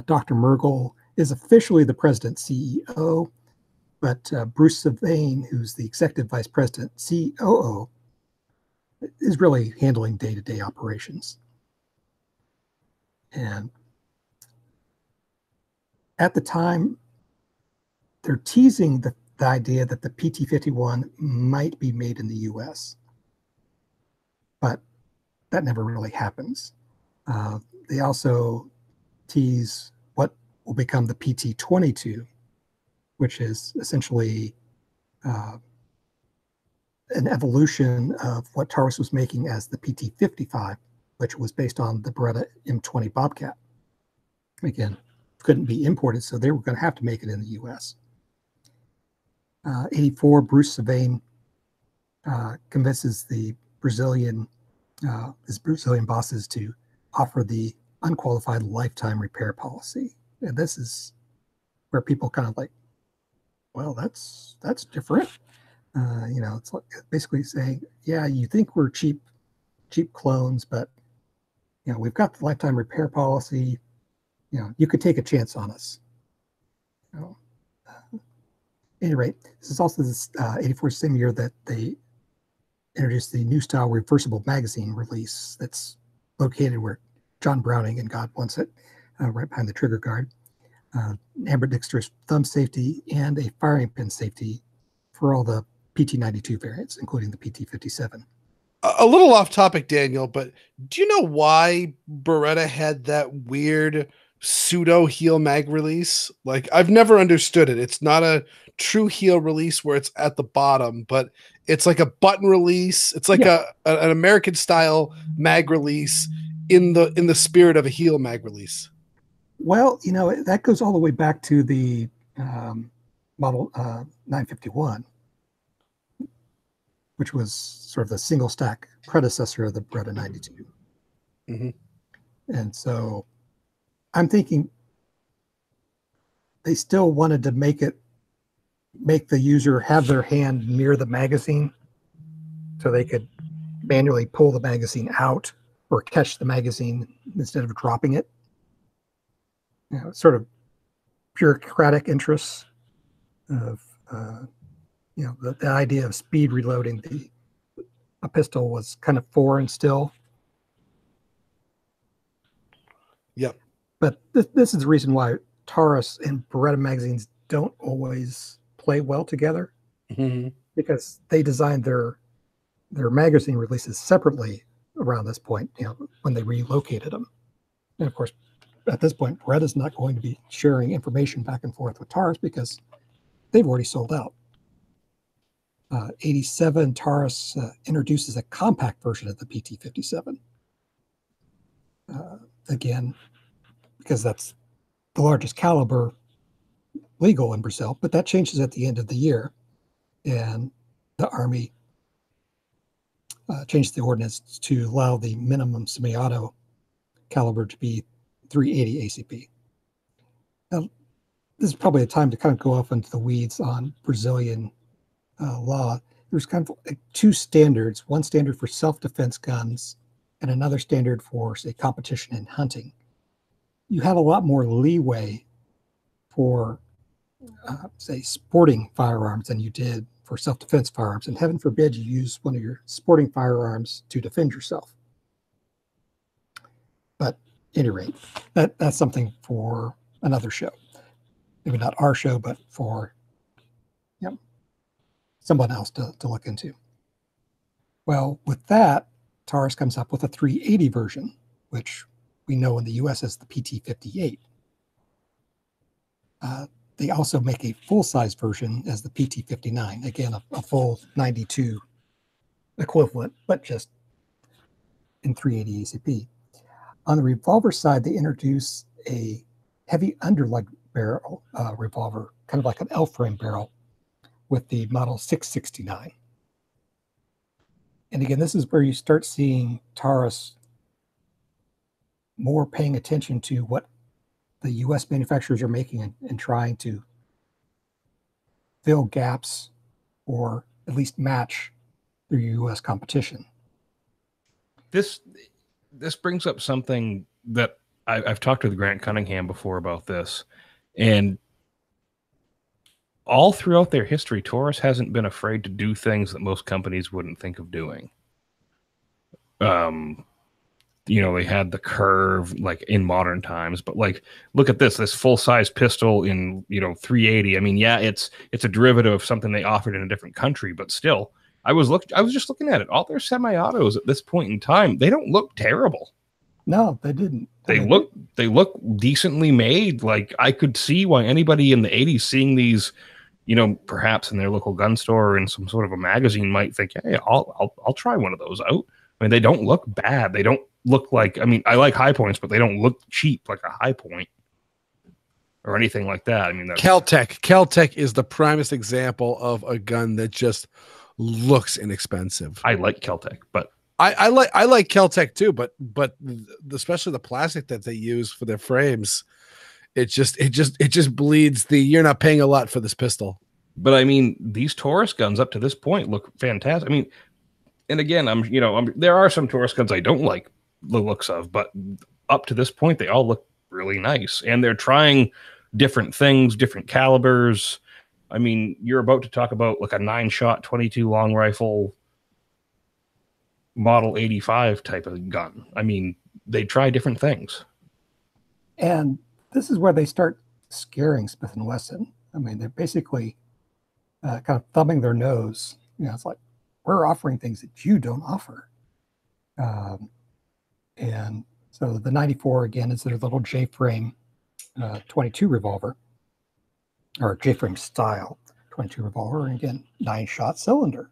Speaker 3: Dr. Mergel is officially the president CEO, but Bruce Sylvain, who's the executive vice president COO, is really handling day-to-day operations. And at the time, they're teasing the idea that the PT-51 might be made in the US, but that never really happens. They also tease what will become the PT-22, which is essentially an evolution of what Taurus was making as the PT-55, which was based on the Beretta M20 Bobcat. Again, couldn't be imported, so they were going to have to make it in the US. 84, Bruce Sylvain convinces the his Brazilian bosses to offer the unqualified lifetime repair policy. And this is where people kind of like, well, that's different. It's like basically saying, yeah, you think we're cheap clones, but we've got the lifetime repair policy. You could take a chance on us. At any rate, this is also this 84 same year that they introduced the new style reversible magazine release that's located where John Browning and God wants it, right behind the trigger guard. Ambidextrous thumb safety and a firing pin safety for all the PT-92 variants, including the PT-57.
Speaker 2: A little off topic, Daniel, but do you know why Beretta had that weird pseudo heel mag release? Like, I've never understood it. It's not a true heel release where it's at the bottom, but it's like a button release. It's like an American style mag release in the spirit of a heel mag release.
Speaker 3: Well, that goes all the way back to the model 951, which was sort of the single stack predecessor of the Beretta 92.
Speaker 2: Mm-hmm.
Speaker 3: And so I'm thinking they still wanted to make the user have their hand near the magazine so they could manually pull the magazine out or catch the magazine instead of dropping it. Sort of bureaucratic interests of, the idea of speed reloading a pistol was kind of foreign still.
Speaker 2: Yep.
Speaker 3: But this is the reason why Taurus and Beretta magazines don't always play well together, because they designed their magazine releases separately around this point, when they relocated them. And of course, at this point, Beretta's not going to be sharing information back and forth with Taurus because they've already sold out. 87, Taurus introduces a compact version of the PT-57. Again, because that's the largest caliber legal in Brazil, but that changes at the end of the year. And the Army changed the ordinance to allow the minimum semi-auto caliber to be 380 ACP. Now, this is probably a time to kind of go off into the weeds on Brazilian law. There's kind of like two standards, one standard for self-defense guns and another standard for, say, competition and hunting. You have a lot more leeway for, say, sporting firearms than you did for self-defense firearms. And heaven forbid you use one of your sporting firearms to defend yourself. But at any rate, that's something for another show. Maybe not our show, but for someone else to look into. Well, with that, Taurus comes up with a 380 version, which we know in the US as the PT-58. They also make a full-size version as the PT-59. Again, a full 92 equivalent, but just in 380 ACP. On the revolver side, they introduce a heavy underlug barrel revolver, kind of like an LFrame barrel, with the model 669. And again, this is where you start seeing Taurus more paying attention to what the US manufacturers are making and trying to fill gaps or at least match their U.S. competition.
Speaker 1: This brings up something that I've talked with Grant Cunningham before about this, and all throughout their history, Taurus hasn't been afraid to do things that most companies wouldn't think of doing. They had the curve like in modern times, but like, look at this full-size pistol in 380. I mean, yeah, it's a derivative of something they offered in a different country, but still, I was just looking at it. All their semi-autos at this point in time, they don't look terrible.
Speaker 3: No, they didn't.
Speaker 1: They look decently made. Like, I could see why anybody in the 80s seeing these, perhaps in their local gun store or in some sort of a magazine might think, hey, I'll try one of those out. I mean, they don't look bad. They don't look like, I mean, I like high points, but they don't look cheap like a high point or anything like that. I mean,
Speaker 2: Keltec is the primest example of a gun that just looks inexpensive.
Speaker 1: I like Keltec, but
Speaker 2: I like Keltec too, but especially the plastic that they use for their frames, it just bleeds the, you're not paying a lot for this pistol.
Speaker 1: But I mean, these Taurus guns up to this point look fantastic. I mean, and again, there are some Taurus guns I don't like the looks of, but up to this point, they all look really nice, and they're trying different things, different calibers. I mean, you're about to talk about like a 9-shot 22 long rifle model 85 type of gun. I mean, they try different things.
Speaker 3: And this is where they start scaring Smith & Wesson. I mean, they're basically kind of thumbing their nose. It's like, we're offering things that you don't offer. And so the 94, again, is their little J-frame 22 revolver, or J-frame style 22 revolver. And again, 9-shot cylinder.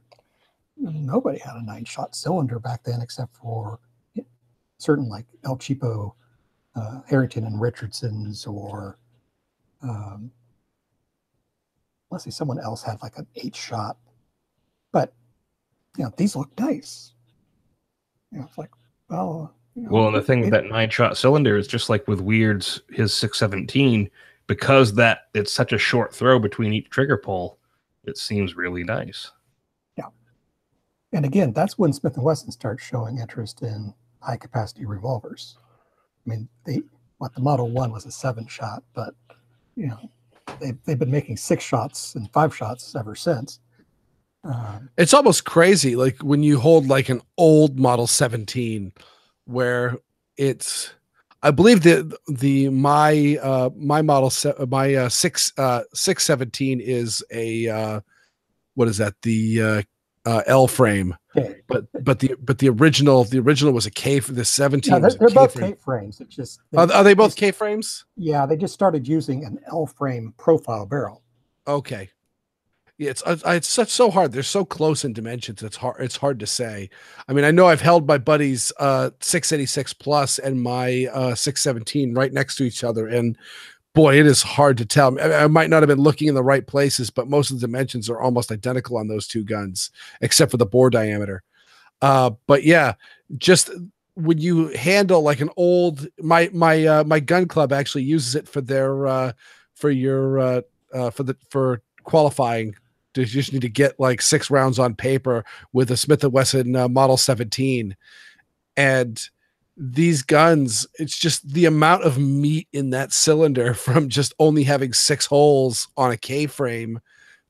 Speaker 3: Nobody had a 9-shot cylinder back then except for certain like El Cheapo, Harrington and Richardson's, or let's see, someone else had like an 8-shot. But these look nice. It's like, well.
Speaker 1: Well, and the thing with that 9-shot cylinder is just like with Weird's his 617, because that it's such a short throw between each trigger pull, it seems really nice.
Speaker 3: Yeah. And again, that's when Smith & Wesson starts showing interest in high capacity revolvers. I mean, the Model 1 was a 7-shot, but they've been making 6 shots and 5 shots ever since.
Speaker 2: It's almost crazy, like when you hold like an old Model 17, where it's, I believe my Model 617 is a what is that, the LFrame,
Speaker 3: okay.
Speaker 2: but the original was a K for the 17.
Speaker 3: Yeah, they're both K frames. It's just
Speaker 2: are they both K frames?
Speaker 3: Yeah, they just started using an L frame profile barrel.
Speaker 2: Okay. Yeah, it's so hard. They're so close in dimensions. It's hard to say. I mean, I know I've held my buddy's 686 Plus and my 617 right next to each other, and boy, it is hard to tell. I might not have been looking in the right places, but most of the dimensions are almost identical on those two guns, except for the bore diameter. But yeah, just when you handle like an old, my gun club actually uses it for their for qualifying. You just need to get like 6 rounds on paper with a Smith & Wesson Model 17. And these guns, it's just the amount of meat in that cylinder from just only having 6 holes on a K-frame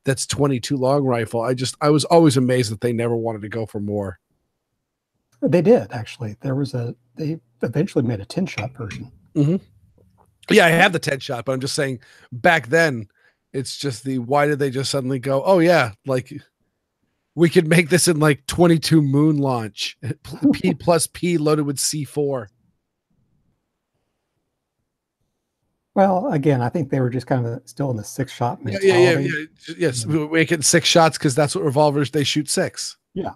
Speaker 2: that's 22 long rifle. I was always amazed that they never wanted to go for more.
Speaker 3: They did, actually. They eventually made a 10-shot version.
Speaker 2: Mm-hmm. Yeah, I have the 10-shot, but I'm just saying back then, it's just why did they just suddenly go, oh yeah, like we could make this in like 22 moon launch, P plus P loaded with C4.
Speaker 3: Well, again, I think they were just kind of still in the 6-shot mentality.
Speaker 2: Yeah. Yes, we make it 6 shots because that's what revolvers, they shoot 6.
Speaker 3: Yeah.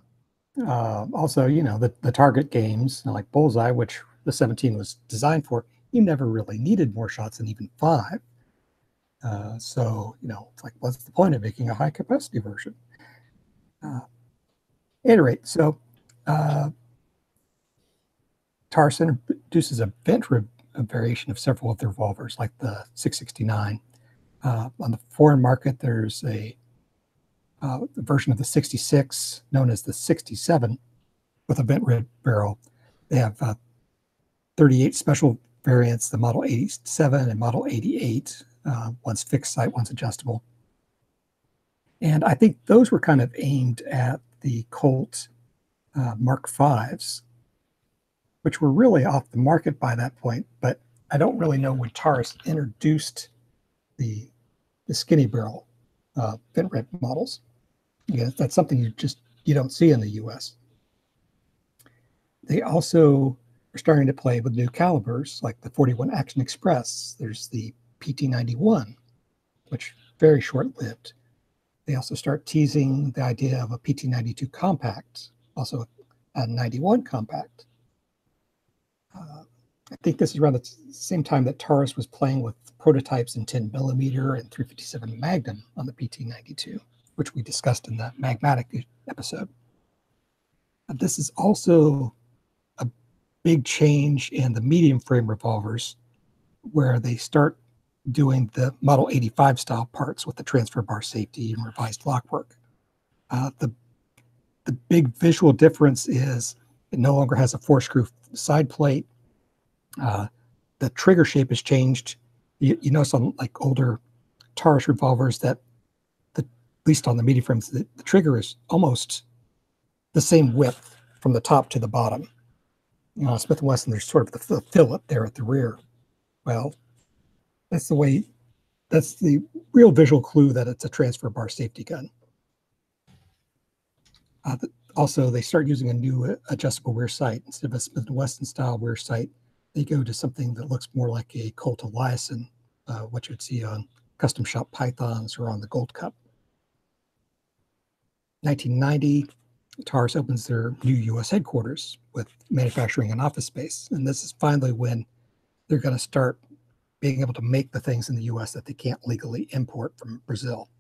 Speaker 3: Also, the target games like Bullseye, which the 17 was designed for, you never really needed more shots than even 5. So, it's like, what's the point of making a high capacity version? At any rate, so Taurus introduces a vent variation of several of their revolvers, like the 669. On the foreign market, there's a the version of the 66, known as the 67, with a vent rib barrel. They have 38 special variants, the Model 87 and Model 88. One's fixed sight, one's adjustable. And I think those were kind of aimed at the Colt Mark Vs, which were really off the market by that point. But I don't really know when Taurus introduced the skinny barrel vent rib models. Yeah, that's something you don't see in the U.S. They also are starting to play with new calibers like the 41 Action Express. There's the PT91, which very short-lived. They also start teasing the idea of a PT92 compact, also a 91 compact. I think this is around the same time that Taurus was playing with prototypes in 10 millimeter and 357 Magnum on the PT92, which we discussed in the Magmatic episode. This is also a big change in the medium frame revolvers, where they start doing the Model 85 style parts with the transfer bar safety and revised lockwork. The big visual difference is it no longer has a 4-screw side plate. The trigger shape has changed. You notice on like older Taurus revolvers that at least on the medium frames, the trigger is almost the same width from the top to the bottom. Smith & Wesson, there's sort of the fillet there at the rear. Well, that's the real visual clue that it's a transfer bar safety gun. Also, they start using a new adjustable rear sight. Instead of a Smith & Wesson style rear sight, they go to something that looks more like a Colt Eliasson, what you'd see on custom shop Pythons or on the Gold Cup. 1990, Taurus opens their new U.S. headquarters with manufacturing and office space. And this is finally when they're going to start being able to make the things in the U.S. that they can't legally import from Brazil.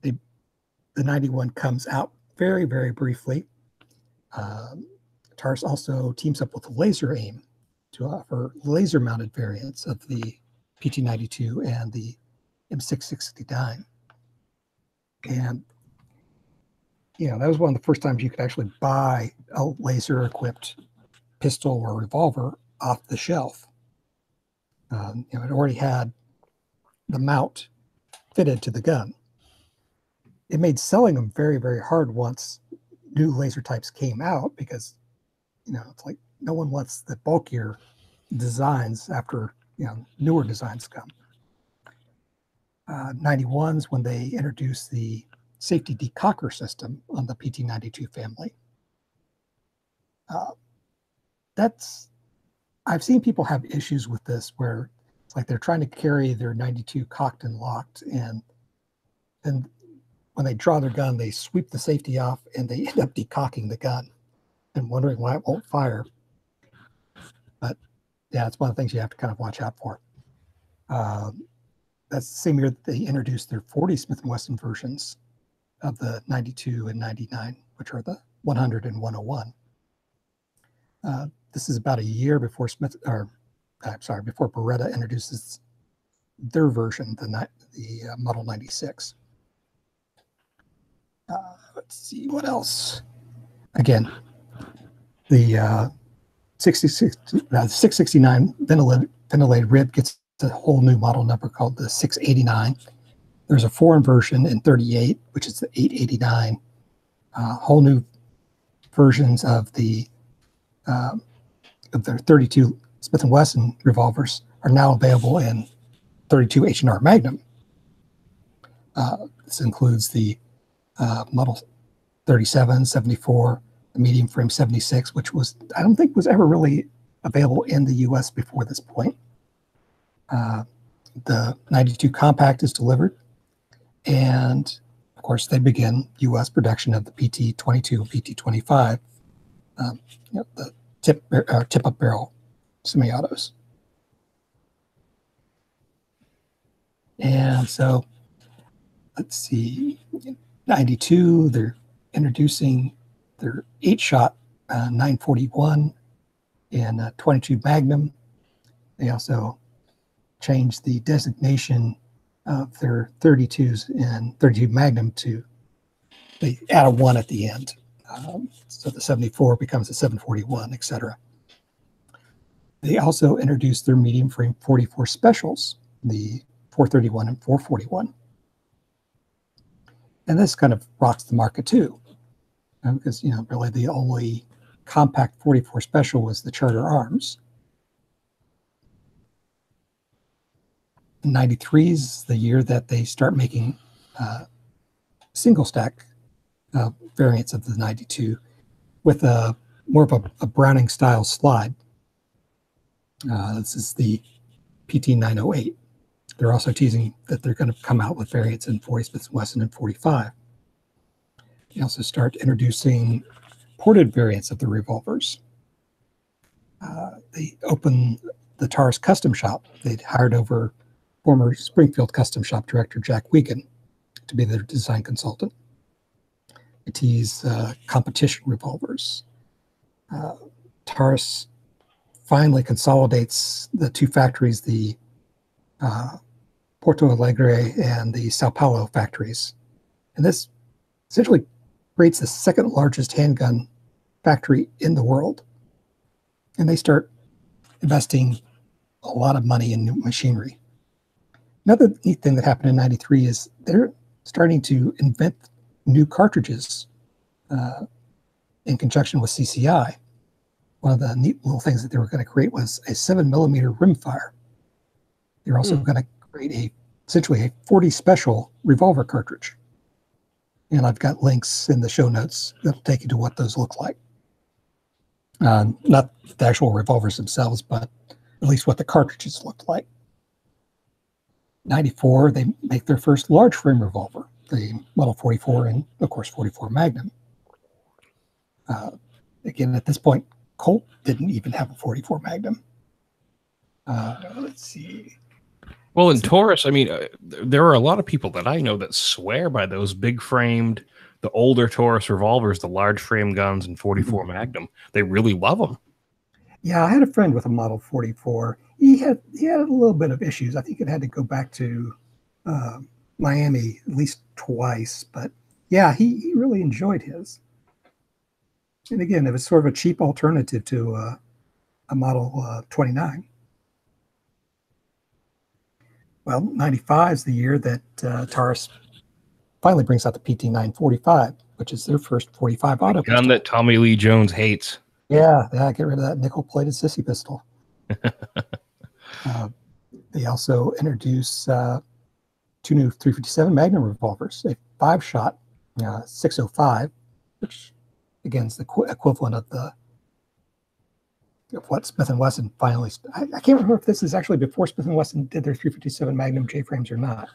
Speaker 3: The 91 comes out very, very briefly. Taurus also teams up with Laser Aim to offer laser-mounted variants of the PT92 and the M669. And that was one of the first times you could actually buy a laser-equipped pistol or revolver off the shelf. It already had the mount fitted to the gun. It made selling them very, very hard once new laser types came out because, it's like no one wants the bulkier designs after, newer designs come. 91's when they introduced the safety decocker system on the PT92 family. I've seen people have issues with this where it's like they're trying to carry their 92 cocked and locked, and then when they draw their gun, they sweep the safety off and they end up decocking the gun and wondering why it won't fire. But yeah, it's one of the things you have to kind of watch out for. That's the same year that they introduced their 40 Smith & Wesson versions of the 92 and 99, which are the 100 and 101. This is about a year before before Beretta introduces their version, the Model 96. Let's see what else. Again, the 669 ventilated rib gets a whole new model number called the 689. There's a foreign version in 38, which is the 889. Whole new versions of their 32 Smith & Wesson revolvers are now available in 32 H&R Magnum. This includes the Model 37, 74, the medium frame 76, which I don't think was ever really available in the U.S. before this point. The 92 compact is delivered, and of course they begin U.S. production of the PT22 and PT25, the tip-up barrel semi-autos. And so, let's see, 92, they're introducing their 8-shot 941 and 22 Magnum. They also changed the designation of their 32s and 32 Magnum they add a 1 at the end. So the 74 becomes a 741, etc. They also introduced their medium frame 44 specials, the 431 and 441. And this kind of rocks the market too, because, really the only compact 44 special was the Charter Arms. 93 is the year that they start making single stack variants of the 92 with more of a Browning style slide. This is the PT908. They're also teasing that they're going to come out with variants in 40 Smith & Wesson and 45. They also start introducing ported variants of the revolvers. They open the Taurus Custom Shop. They'd hired over former Springfield Custom Shop director Jack Wiegand to be their design consultant. They tease competition revolvers. Taurus finally consolidates the two factories, the Porto Alegre and the Sao Paulo factories. And this essentially creates the second largest handgun factory in the world. And they start investing a lot of money in new machinery. Another neat thing that happened in 93 is they're starting to invent new cartridges in conjunction with CCI. One of the neat little things that they were going to create was a 7mm rimfire. They're also going to create essentially a 40 special revolver cartridge. And I've got links in the show notes that'll take you to what those look like. Not the actual revolvers themselves, but at least what the cartridges looked like. 94, they make their first large frame revolver, the Model 44 and, of course, 44 Magnum. Again, at this point, Colt didn't even have a 44 Magnum. Let's see.
Speaker 1: Well, in Taurus, I mean, there are a lot of people that I know that swear by those big framed, the older Taurus revolvers, the large frame guns, and 44 Magnum. They really love them.
Speaker 3: Yeah, I had a friend with a Model 44. He had a little bit of issues. I think it had to go back to Miami at least twice. But yeah, he really enjoyed his. And again, it was sort of a cheap alternative to a Model 29. Well, 95 is the year that Taurus finally brings out the PT945, which is their first 45 auto pistol.
Speaker 1: Gun that Tommy Lee Jones hates.
Speaker 3: Yeah, get rid of that nickel-plated sissy pistol. They also introduce two new 357 Magnum revolvers, a 5-shot 605, which again is the equivalent of what Smith & Wesson finally. I can't remember if this is actually before Smith & Wesson did their 357 Magnum J frames or not.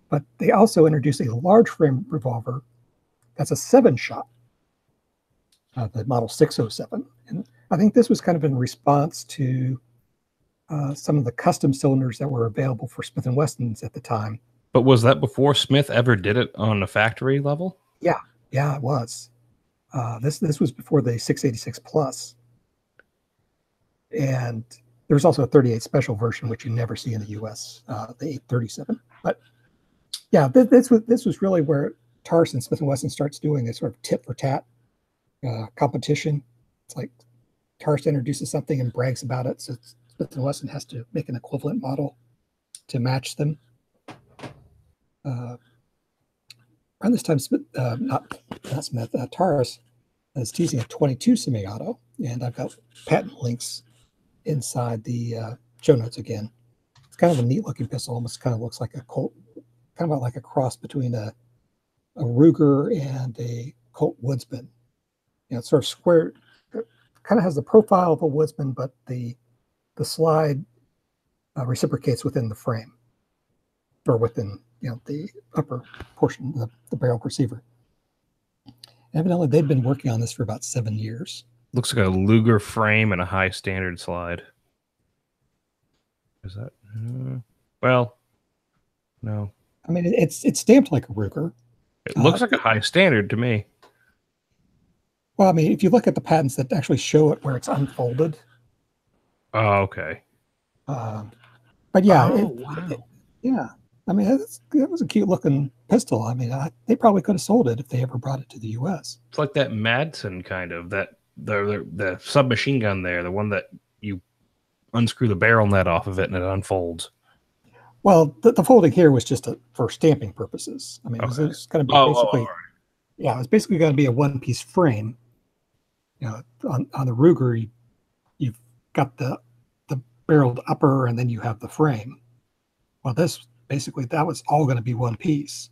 Speaker 3: But they also introduced a large frame revolver that's a 7-shot, the Model 607. And I think this was kind of in response to some of the custom cylinders that were available for Smith & Wessons at the time.
Speaker 1: But was that before Smith ever did it on the factory level?
Speaker 3: Yeah, it was. This was before the 686 Plus. And there's also a 38 special version, which you never see in the U.S., the 837. But yeah, this was really where Taurus and Smith & Wesson starts doing this sort of tit for tat competition. It's like Taurus introduces something and brags about it, so Smith & Wesson has to make an equivalent model to match them. Around this time, Taurus is teasing a 22 semi-auto, and I've got patent links inside the show notes again. It's kind of a neat looking pistol, almost kind of looks like a Colt, kind of like a cross between a Ruger and a Colt Woodsman. It's sort of square, kind of has the profile of a Woodsman, but the slide reciprocates within the frame, or within the upper portion of the barrel receiver. Evidently, they've been working on this for about 7 years.
Speaker 1: Looks like a Luger frame and a high standard slide. Is that? Well, no.
Speaker 3: I mean, it's stamped like a Ruger.
Speaker 1: It looks like a high standard to me.
Speaker 3: Well, I mean, if you look at the patents that actually show it where it's unfolded.
Speaker 1: Oh, okay.
Speaker 3: But yeah,
Speaker 1: wow.
Speaker 3: yeah. I mean, that was a cute looking pistol. I mean, they probably could have sold it if they ever brought it to the U.S.
Speaker 1: It's like that Madsen kind of, that the submachine gun there, the one that you unscrew the barrel net off of it and it unfolds.
Speaker 3: Well, the folding here was just for stamping purposes. I mean,
Speaker 1: Okay.
Speaker 3: it was going to be basically,
Speaker 1: right.
Speaker 3: yeah, it was basically going to be a one-piece frame. You know, on the Ruger, you've got the barreled upper, and then you have the frame. Well, this basically that was all going to be one piece.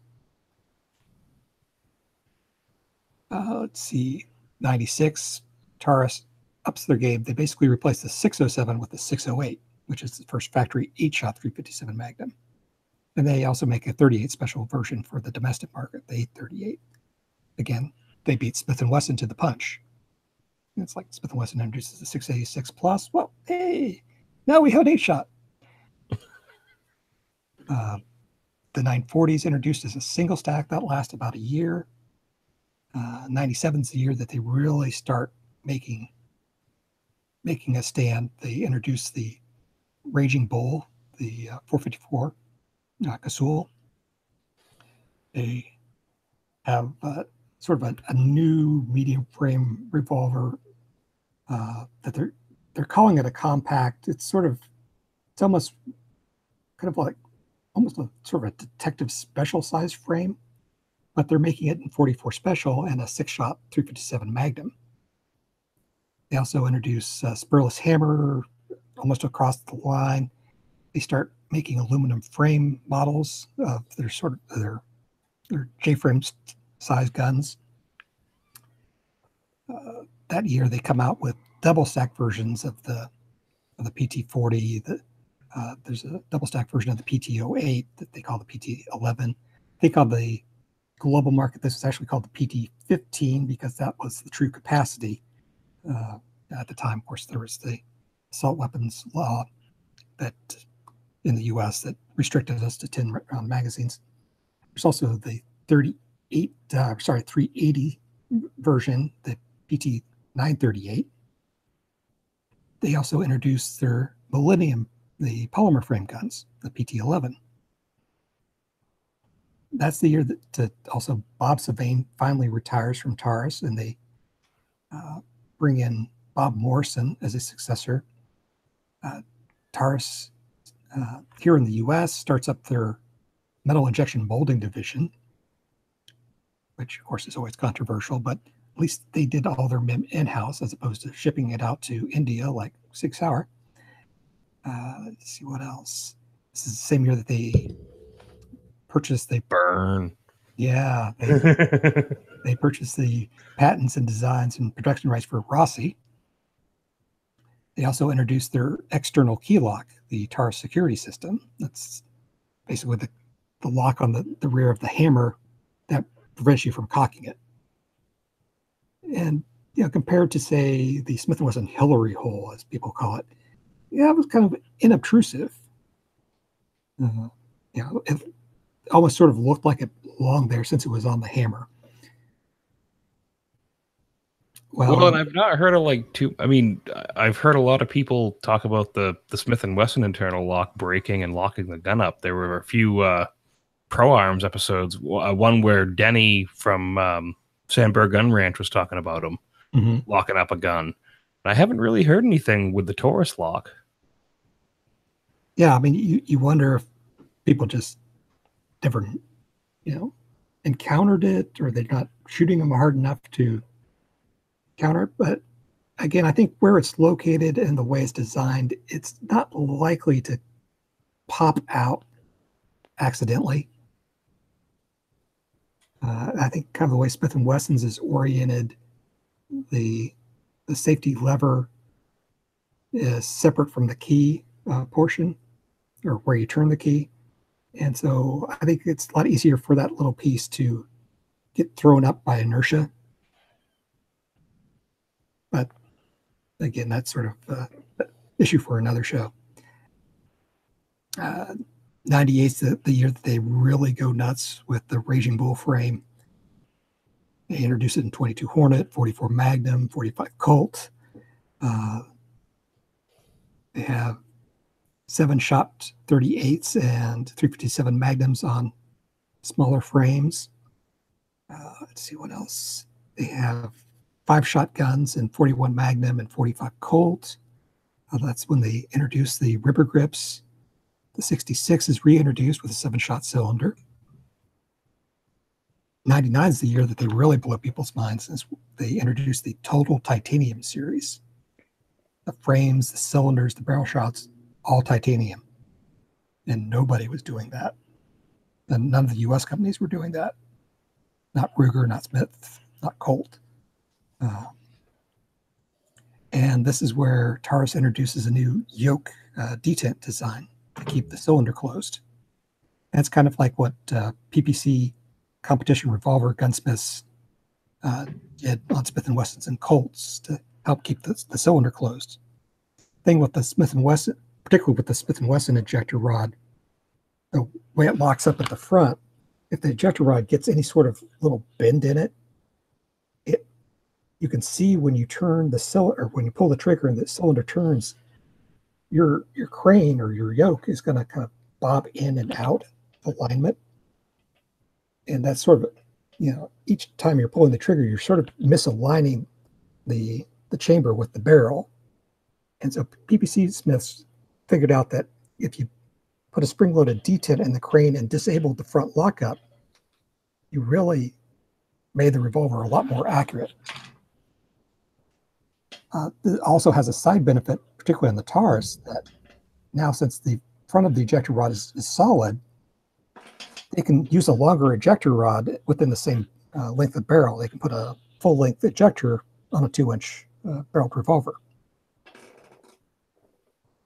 Speaker 3: Let's see, 96 Taurus ups their game. They basically replaced the 607 with the 608, which is the first factory 8-shot 357 Magnum. And they also make a 38 special version for the domestic market, the 838. Again, they beat Smith & Wesson to the punch. It's like Smith & Wesson introduces the 686 Plus. Well, hey, now we have an 8-shot. The 940s introduced as a single stack. That lasts about a year. 97 is the year that they really start making a stand. They introduced the Raging Bull, the 454 Casull. They have sort of a new medium frame revolver that they're calling it a compact. It's almost kind of like almost a sort of a detective special size frame, but they're making it in 44 special and a 6-shot 357 Magnum. They also introduce spurless hammer almost across the line. They start making aluminum frame models of their J-frame size guns. That year, they come out with double stack versions of the PT-40. There's a double stack version of the PT-08 that they call the PT-11. I think on the global market, this was actually called the PT-15 because that was the true capacity. At the time, of course, there was the assault weapons law that in the U.S. that restricted us to 10 round magazines. There's also the 380 version, the PT-938. They also introduced their Millennium, the polymer frame guns, the PT-11. That's the year that also Bob Sylvain finally retires from Taurus, and they bring in Bob Morrison as a successor. Taurus, here in the U.S., starts up their metal injection molding division, which, of course, is always controversial, but at least they did all their MIM in-house as opposed to shipping it out to India like 6 Hour. Let's see what else. This is the same year that they purchased the
Speaker 1: Burn.
Speaker 3: Yeah, they purchased the patents and designs and production rights for Rossi. They also introduced their external key lock, the Taurus security system. That's basically the lock on the rear of the hammer that prevents you from cocking it. And compared to, say, the Smith & Wesson Hillary hole, as people call it, it was kind of inobtrusive. It almost sort of looked like it belonged there since it was on the hammer.
Speaker 1: Well, and I've not heard of I've heard a lot of people talk about the Smith & Wesson internal lock breaking and locking the gun up. There were a few Pro Arms episodes, one where Denny from Sandberg Gun Ranch was talking about him locking up a gun. And I haven't really heard anything with the Taurus lock.
Speaker 3: Yeah, I mean, you wonder if people just never, encountered it, or they're not shooting them hard enough to counter it. But again, I think where it's located and the way it's designed, it's not likely to pop out accidentally. I think kind of the way Smith & Wesson's is oriented, the safety lever is separate from the key portion, or where you turn the key. And so I think it's a lot easier for that little piece to get thrown up by inertia. But again, that's sort of an issue for another show. 98 is the year that they really go nuts with the Raging Bull frame. They introduce it in 22 Hornet, 44 Magnum, 45 Colt. They have 7-shot 38s and 357 Magnums on smaller frames. Let's see what else. They have 5-shot guns and 41 Magnum and 45 Colt. That's when they introduced the ripper grips. The 66 is reintroduced with a 7-shot cylinder. 99 is the year that they really blew people's minds, since they introduced the Total Titanium series. The frames, the cylinders, the barrel shots, all titanium. And nobody was doing that. And none of the U.S. companies were doing that. Not Ruger, not Smith, not Colt. And this is where Taurus introduces a new yoke detent design to keep the cylinder closed. That's kind of like what PPC competition revolver gunsmiths did on Smith & Wessons and Colts to help keep the cylinder closed. Thing with the Smith & Wesson, particularly with the Smith & Wesson ejector rod, the way it locks up at the front, if the ejector rod gets any sort of little bend in it, you can see when you turn the cylinder, or when you pull the trigger and the cylinder turns, your crane or your yoke is going to kind of bob in and out of alignment. And that's sort of, each time you're pulling the trigger, you're sort of misaligning the chamber with the barrel. And so PPC Smiths figured out that if you put a spring-loaded detent in the crane and disabled the front lockup, you really made the revolver a lot more accurate. It also has a side benefit, particularly on the Taurus, that now since the front of the ejector rod is solid, they can use a longer ejector rod within the same length of barrel. They can put a full-length ejector on a 2-inch barreled revolver.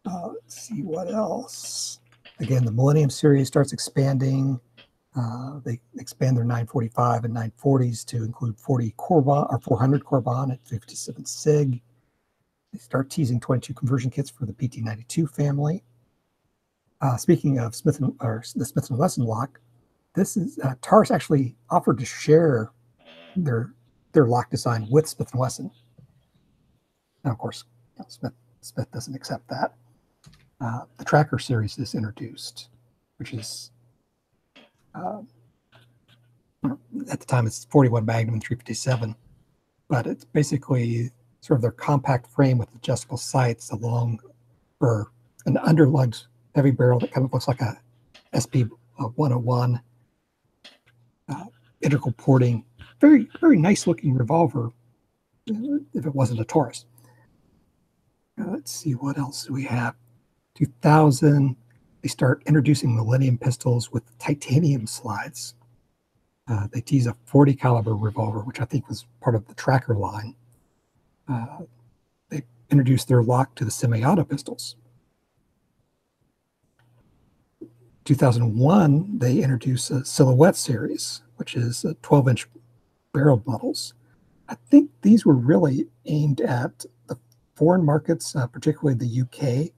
Speaker 3: Let's see what else. Again, the Millennium series starts expanding. They expand their 945 and 940s to include 40 Corbon or 400 Corbon at 57 Sig. They start teasing 22 conversion kits for the PT92 family. Speaking of the Smith & Wesson lock, this is Taurus actually offered to share their lock design with Smith & Wesson. Now, of course, Smith doesn't accept that. The Tracker series is introduced, which is at the time it's 41 Magnum and 357, but it's basically sort of their compact frame with adjustable sights along, or an underlugged heavy barrel that kind of looks like a SP 101, integral porting, very, very nice looking revolver if it wasn't a Taurus. Let's see, what else do we have? 2000, they start introducing Millennium pistols with titanium slides. They tease a 40 caliber revolver, which I think was part of the Tracker line. They introduced their lock to the semi-auto pistols. 2001, they introduced a Silhouette series, which is 12-inch barreled models. I think these were really aimed at the foreign markets, particularly the UK,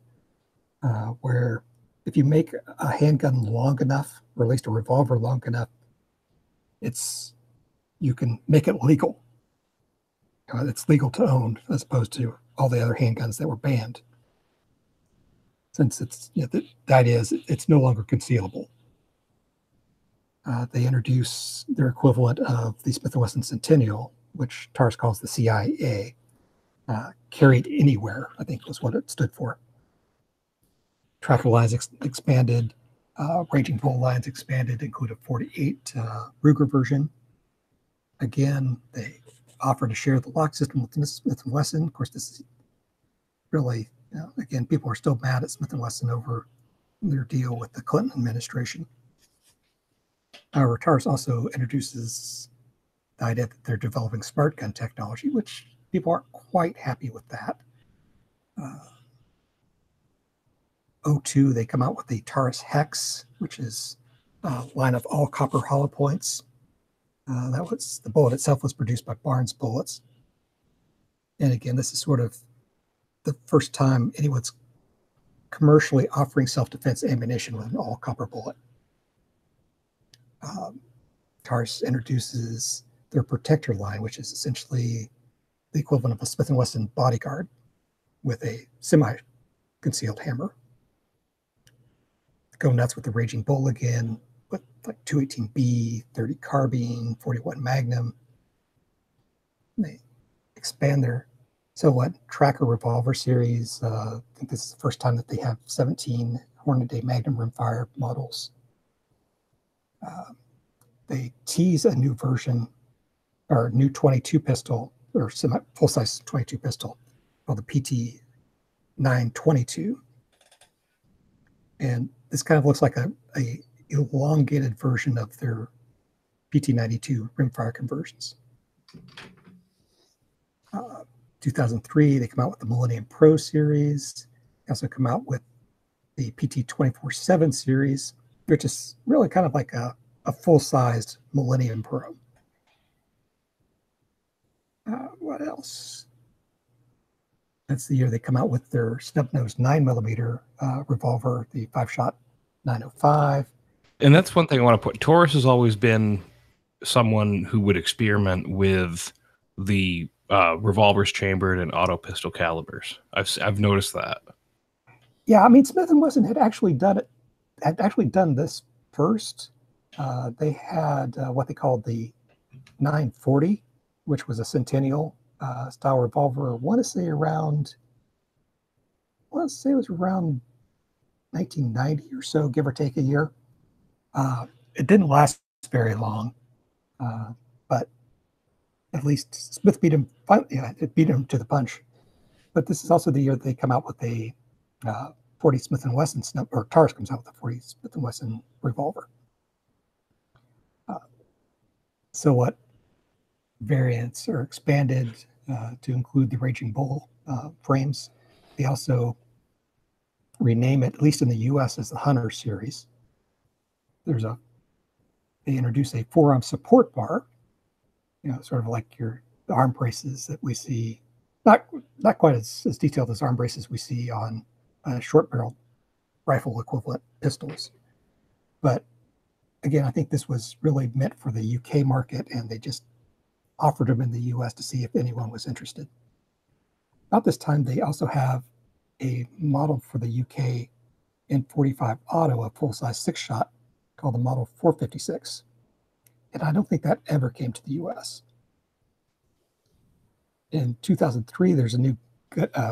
Speaker 3: where if you make a handgun long enough, or at least a revolver long enough, you can make it legal. It's legal to own, as opposed to all the other handguns that were banned. Since it's the idea is it's no longer concealable. They introduce their equivalent of the Smith & Wesson Centennial, which Taurus calls the CIA. Carried anywhere, I think was what it stood for. Tracker lines expanded, ranging pole lines expanded, included a 48 Ruger version. Again, they offered to share the lock system with Smith & Wesson. Of course, this is really, again, people are still mad at Smith & Wesson over their deal with the Clinton administration. However, Taurus also introduces the idea that they're developing smart gun technology, which people aren't quite happy with that. 02, they come out with the Taurus Hex, which is a line of all copper hollow points. The bullet itself was produced by Barnes Bullets. And again, this is sort of the first time anyone's commercially offering self-defense ammunition with an all copper bullet. Taurus introduces their Protector line, which is essentially the equivalent of a Smith & Wesson Bodyguard with a semi-concealed hammer. go nuts with the Raging Bull again, with like 218B, 30 carbine, 41 Magnum. They expand their silhouette tracker revolver series. I think this is the first time that they have 17 Hornady Magnum rimfire models. They tease a new version, or new 22 pistol, or full-size 22 pistol, called the PT 922. And this kind of looks like a elongated version of their PT92 rimfire conversions. 2003, they come out with the Millennium Pro series. They also come out with the PT 24/7 series, which is really kind of like a full-sized Millennium Pro. What else? That's the year they come out with their snub-nosed 9mm revolver, the 5-shot 905.
Speaker 1: And that's one thing I want to put. Taurus has always been someone who would experiment with the revolvers chambered and auto pistol calibers. I've noticed that.
Speaker 3: Yeah, I mean, Smith & Wesson had actually done this first. They had what they called the 940, which was a Centennial style revolver. I want to say it was around 1990 or so, give or take a year. It didn't last very long, but at least Smith beat him. It beat him to the punch. But this is also the year they come out with a 40 Smith & Wesson or Taurus comes out with a 40 Smith & Wesson revolver. So what variants are expanded to include the Raging Bull frames. They also rename it, at least in the U.S., as the Hunter series. They introduce a forearm support bar, sort of like the arm braces that we see, not quite as detailed as arm braces we see on short barrel rifle equivalent pistols. But again, I think this was really meant for the UK market, and they just offered them in the US to see if anyone was interested. About this time, they also have a model for the UK in 45 Auto, a full-size 6-shot, called the Model 456. And I don't think that ever came to the US. In 2003, there's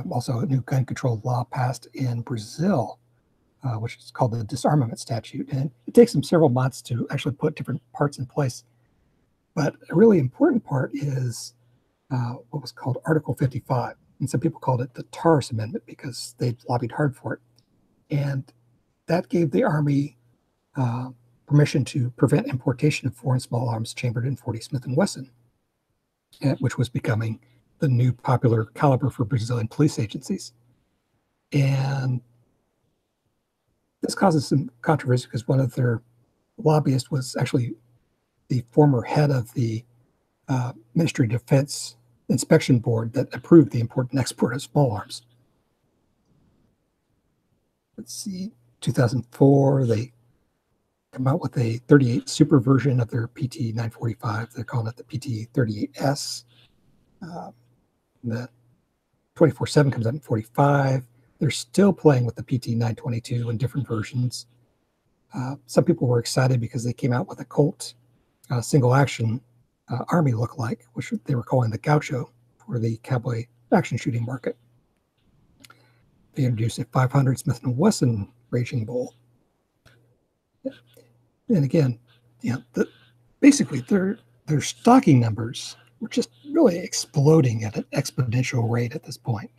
Speaker 3: also a new gun control law passed in Brazil, which is called the Disarmament Statute. And it takes them several months to actually put different parts in place. But a really important part is what was called Article 55. And some people called it the Taurus Amendment because they lobbied hard for it. And that gave the Army permission to prevent importation of foreign small arms chambered in 40 Smith & Wesson, which was becoming the new popular caliber for Brazilian police agencies. And this causes some controversy because one of their lobbyists was actually the former head of the Ministry of Defense Inspection Board that approved the import and export of small arms. Let's see, 2004, they come out with a 38 super version of their PT 945. They're calling it the PT 38S. The 24/7 comes out in 45. They're still playing with the PT 922 in different versions. Some people were excited because they came out with a Colt single action Army lookalike, which they were calling the Gaucho for the cowboy action shooting market. They introduced a 500 Smith & Wesson Raging Bull. And again, basically their stocking numbers were just really exploding at an exponential rate at this point.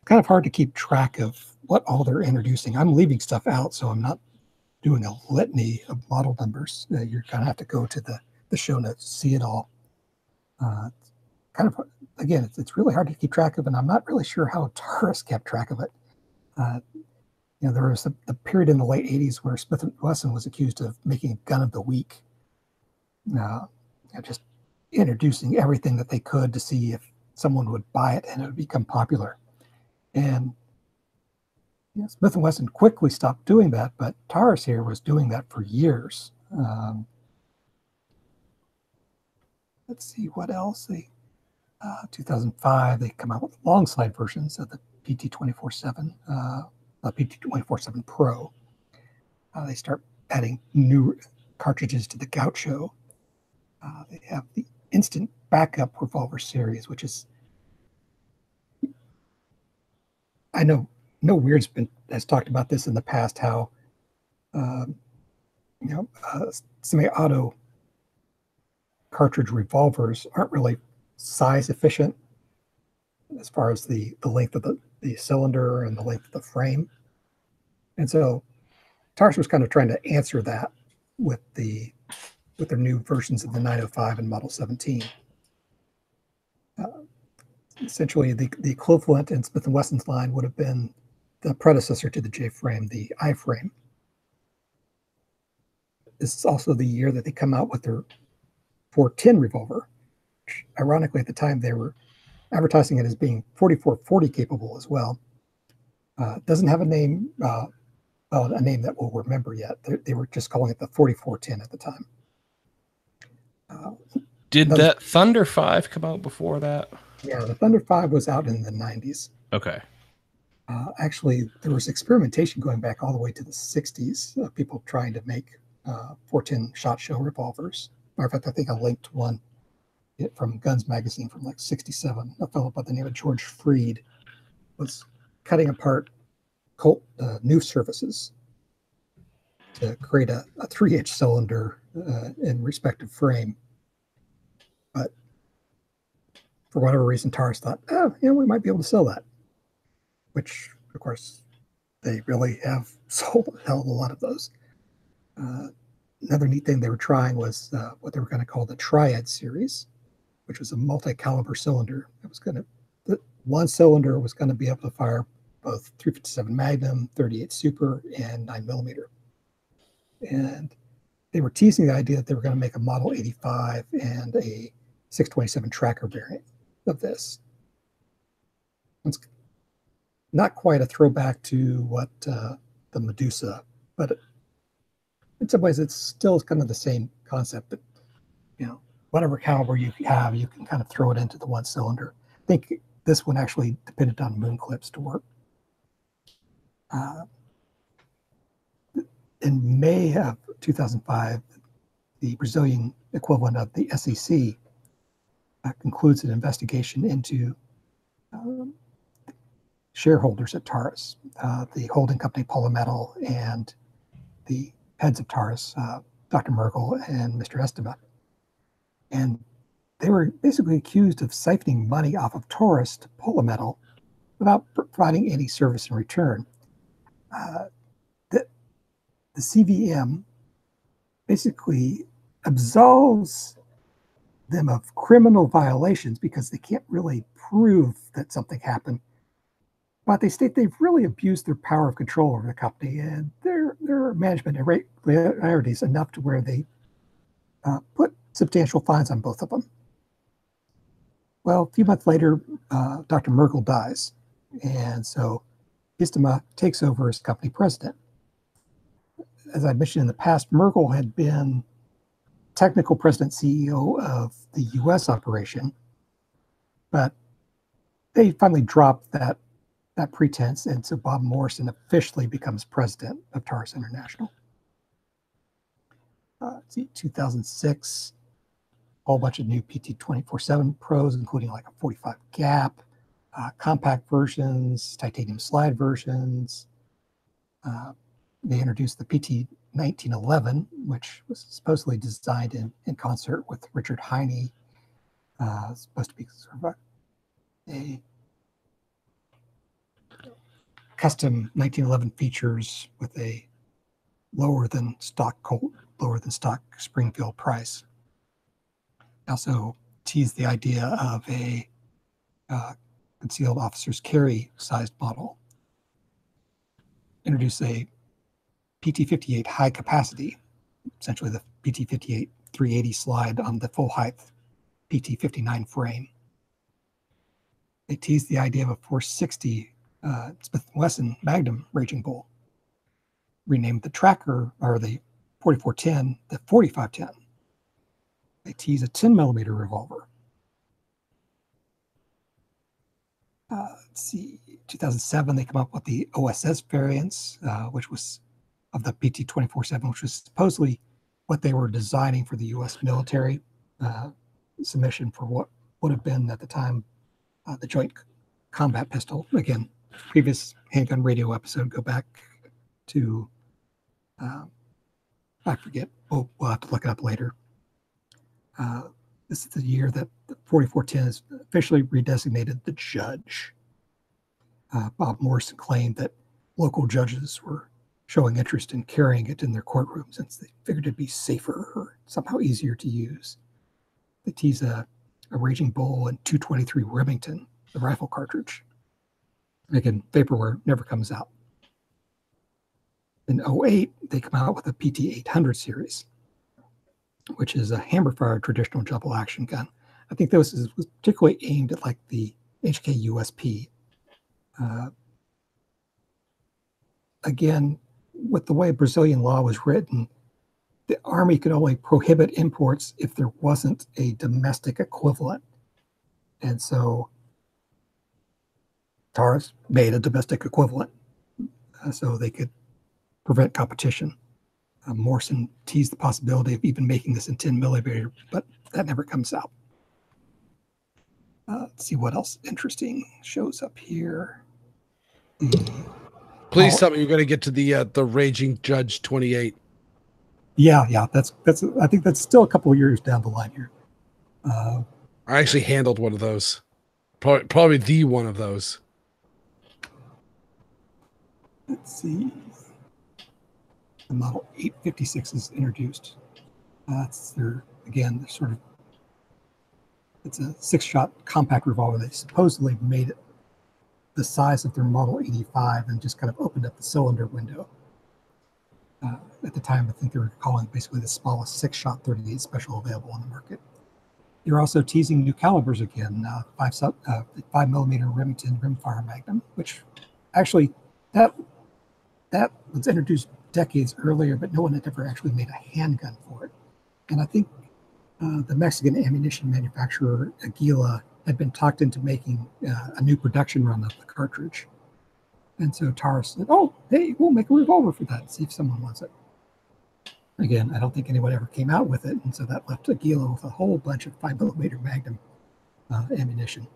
Speaker 3: Kind of hard to keep track of what all they're introducing. I'm leaving stuff out, so I'm not doing a litany of model numbers. You're going to have to go to the show notes to see it all. Kind of, again, it's really hard to keep track of, and I'm not really sure how Taurus kept track of it. There was the period in the late 80s where Smith & Wesson was accused of making a gun of the week. Just introducing everything that they could to see if someone would buy it and it would become popular. And Smith & Wesson quickly stopped doing that, but Taurus here was doing that for years. Let's see what else. 2005, they come out with long slide versions of the PT 24/7, PT 24/7 Pro. They start adding new cartridges to the Gaucho. They have the instant backup revolver series, which is, I know No Weird's has talked about this in the past, how semi-auto cartridge revolvers aren't really size efficient as far as the length of the cylinder and the length of the frame. And so Taurus was kind of trying to answer that with their new versions of the 905 and Model 17. Essentially, the equivalent in Smith & Wesson's line would have been the predecessor to the J-frame, the I-frame. This is also the year that they come out with their 410 revolver, which ironically at the time they were advertising it as being 4440 capable as well. Doesn't have a name, a name that we'll remember yet. They were just calling it the 4410 at the time.
Speaker 1: Did that Thunder 5 come out before that?
Speaker 3: Yeah, the Thunder 5 was out in the 90s.
Speaker 1: Okay.
Speaker 3: Actually, there was experimentation going back all the way to the 60s of people trying to make 410 shot shell revolvers. Matter of fact, I think I linked one from Guns Magazine from like 67. A fellow by the name of George Freed was cutting apart Colt new surfaces to create a 3-inch cylinder in respective frame. But for whatever reason, Taurus thought, we might be able to sell that. Which, of course, they really have sold a hell of a lot of those. Another neat thing they were trying was what they were going to call the Triad series, which was a multi-caliber cylinder. One cylinder was going to be able to fire both 357 Magnum, 38 Super, and 9mm. And they were teasing the idea that they were going to make a Model 85 and a 627 tracker variant of this. It's not quite a throwback to what the Medusa, but in some ways it's still kind of the same concept. But whatever caliber you have, you can kind of throw it into the one cylinder. I think this one actually depended on moon clips to work. In May of 2005, the Brazilian equivalent of the SEC concludes an investigation into shareholders at Taurus, the holding company Polymetal, and the heads of Taurus, Dr. Merkel and Mr. Estema. And they were basically accused of siphoning money off of Taurus to Polymetal without providing any service in return. The CVM basically absolves them of criminal violations because they can't really prove that something happened. But they state they've really abused their power of control over the company and their management irregularities enough to where they put substantial fines on both of them. Well, a few months later, Dr. Merkel dies, and so Istema takes over as company president. As I mentioned in the past, Merkel had been technical president CEO of the U.S. operation, but they finally dropped that pretense, and so Bob Morrison officially becomes president of Taurus International. 2006, a whole bunch of new PT 24/7 Pros, including like a 45 gap, compact versions, titanium slide versions. They introduced the PT 1911, which was supposedly designed in concert with Richard Heine. Supposed to be sort of a custom 1911 features with a lower than stock Springfield price. Also teased the idea of a concealed officer's carry sized model. Introduced a PT58 high capacity, essentially the PT58 380 slide on the full height PT59 frame. They teased the idea of a 460 Smith & Wesson Magnum Raging Bull. Renamed the tracker, or the 4410, the 4510. They tease a 10mm revolver. Let's see, 2007, they come up with the OSS variants, which was of the PT-24-7, which was supposedly what they were designing for the U.S. military submission for what would have been at the time the Joint Combat Pistol. Again, previous handgun radio episode, go back to, I forget, we'll have to look it up later. This is the year that the 4410 is officially redesignated the judge. Bob Morrison claimed that local judges were showing interest in carrying it in their courtroom since they figured it'd be safer or somehow easier to use. They tease a Raging Bull and 223 Remington, the rifle cartridge. And again, vaporware never comes out. In 2008, they come out with a PT-800 series, which is a hammer-fired traditional double action gun. I think this was particularly aimed at like the HK USP. Again, with the way Brazilian law was written, the Army could only prohibit imports if there wasn't a domestic equivalent. And so Taurus made a domestic equivalent so they could prevent competition. Morrison teased the possibility of even making this in 10 millimeter, but that never comes out. Let's see what else interesting shows up here.
Speaker 2: Please tell me you're going to get to the Raging Judge 28.
Speaker 3: Yeah. That's. I think that's still a couple of years down the line here.
Speaker 2: I actually handled one of those. Probably the one of those.
Speaker 3: Let's see. The Model 856 is introduced. It's their sort of. It's a 6-shot compact revolver. They supposedly made it the size of their Model 85 and just kind of opened up the cylinder window. At the time, I think they were calling basically the smallest 6-shot 38 special available on the market. You're also teasing new calibers again, 5 millimeter Remington rimfire Magnum, which actually that was introduced decades earlier, but no one had ever actually made a handgun for it. And I think the Mexican ammunition manufacturer Aguila had been talked into making a new production run of the cartridge. And so Taurus said, oh, hey, we'll make a revolver for that, see if someone wants it. Again, I don't think anyone ever came out with it, and so that left Aguila with a whole bunch of 5 millimeter Magnum ammunition.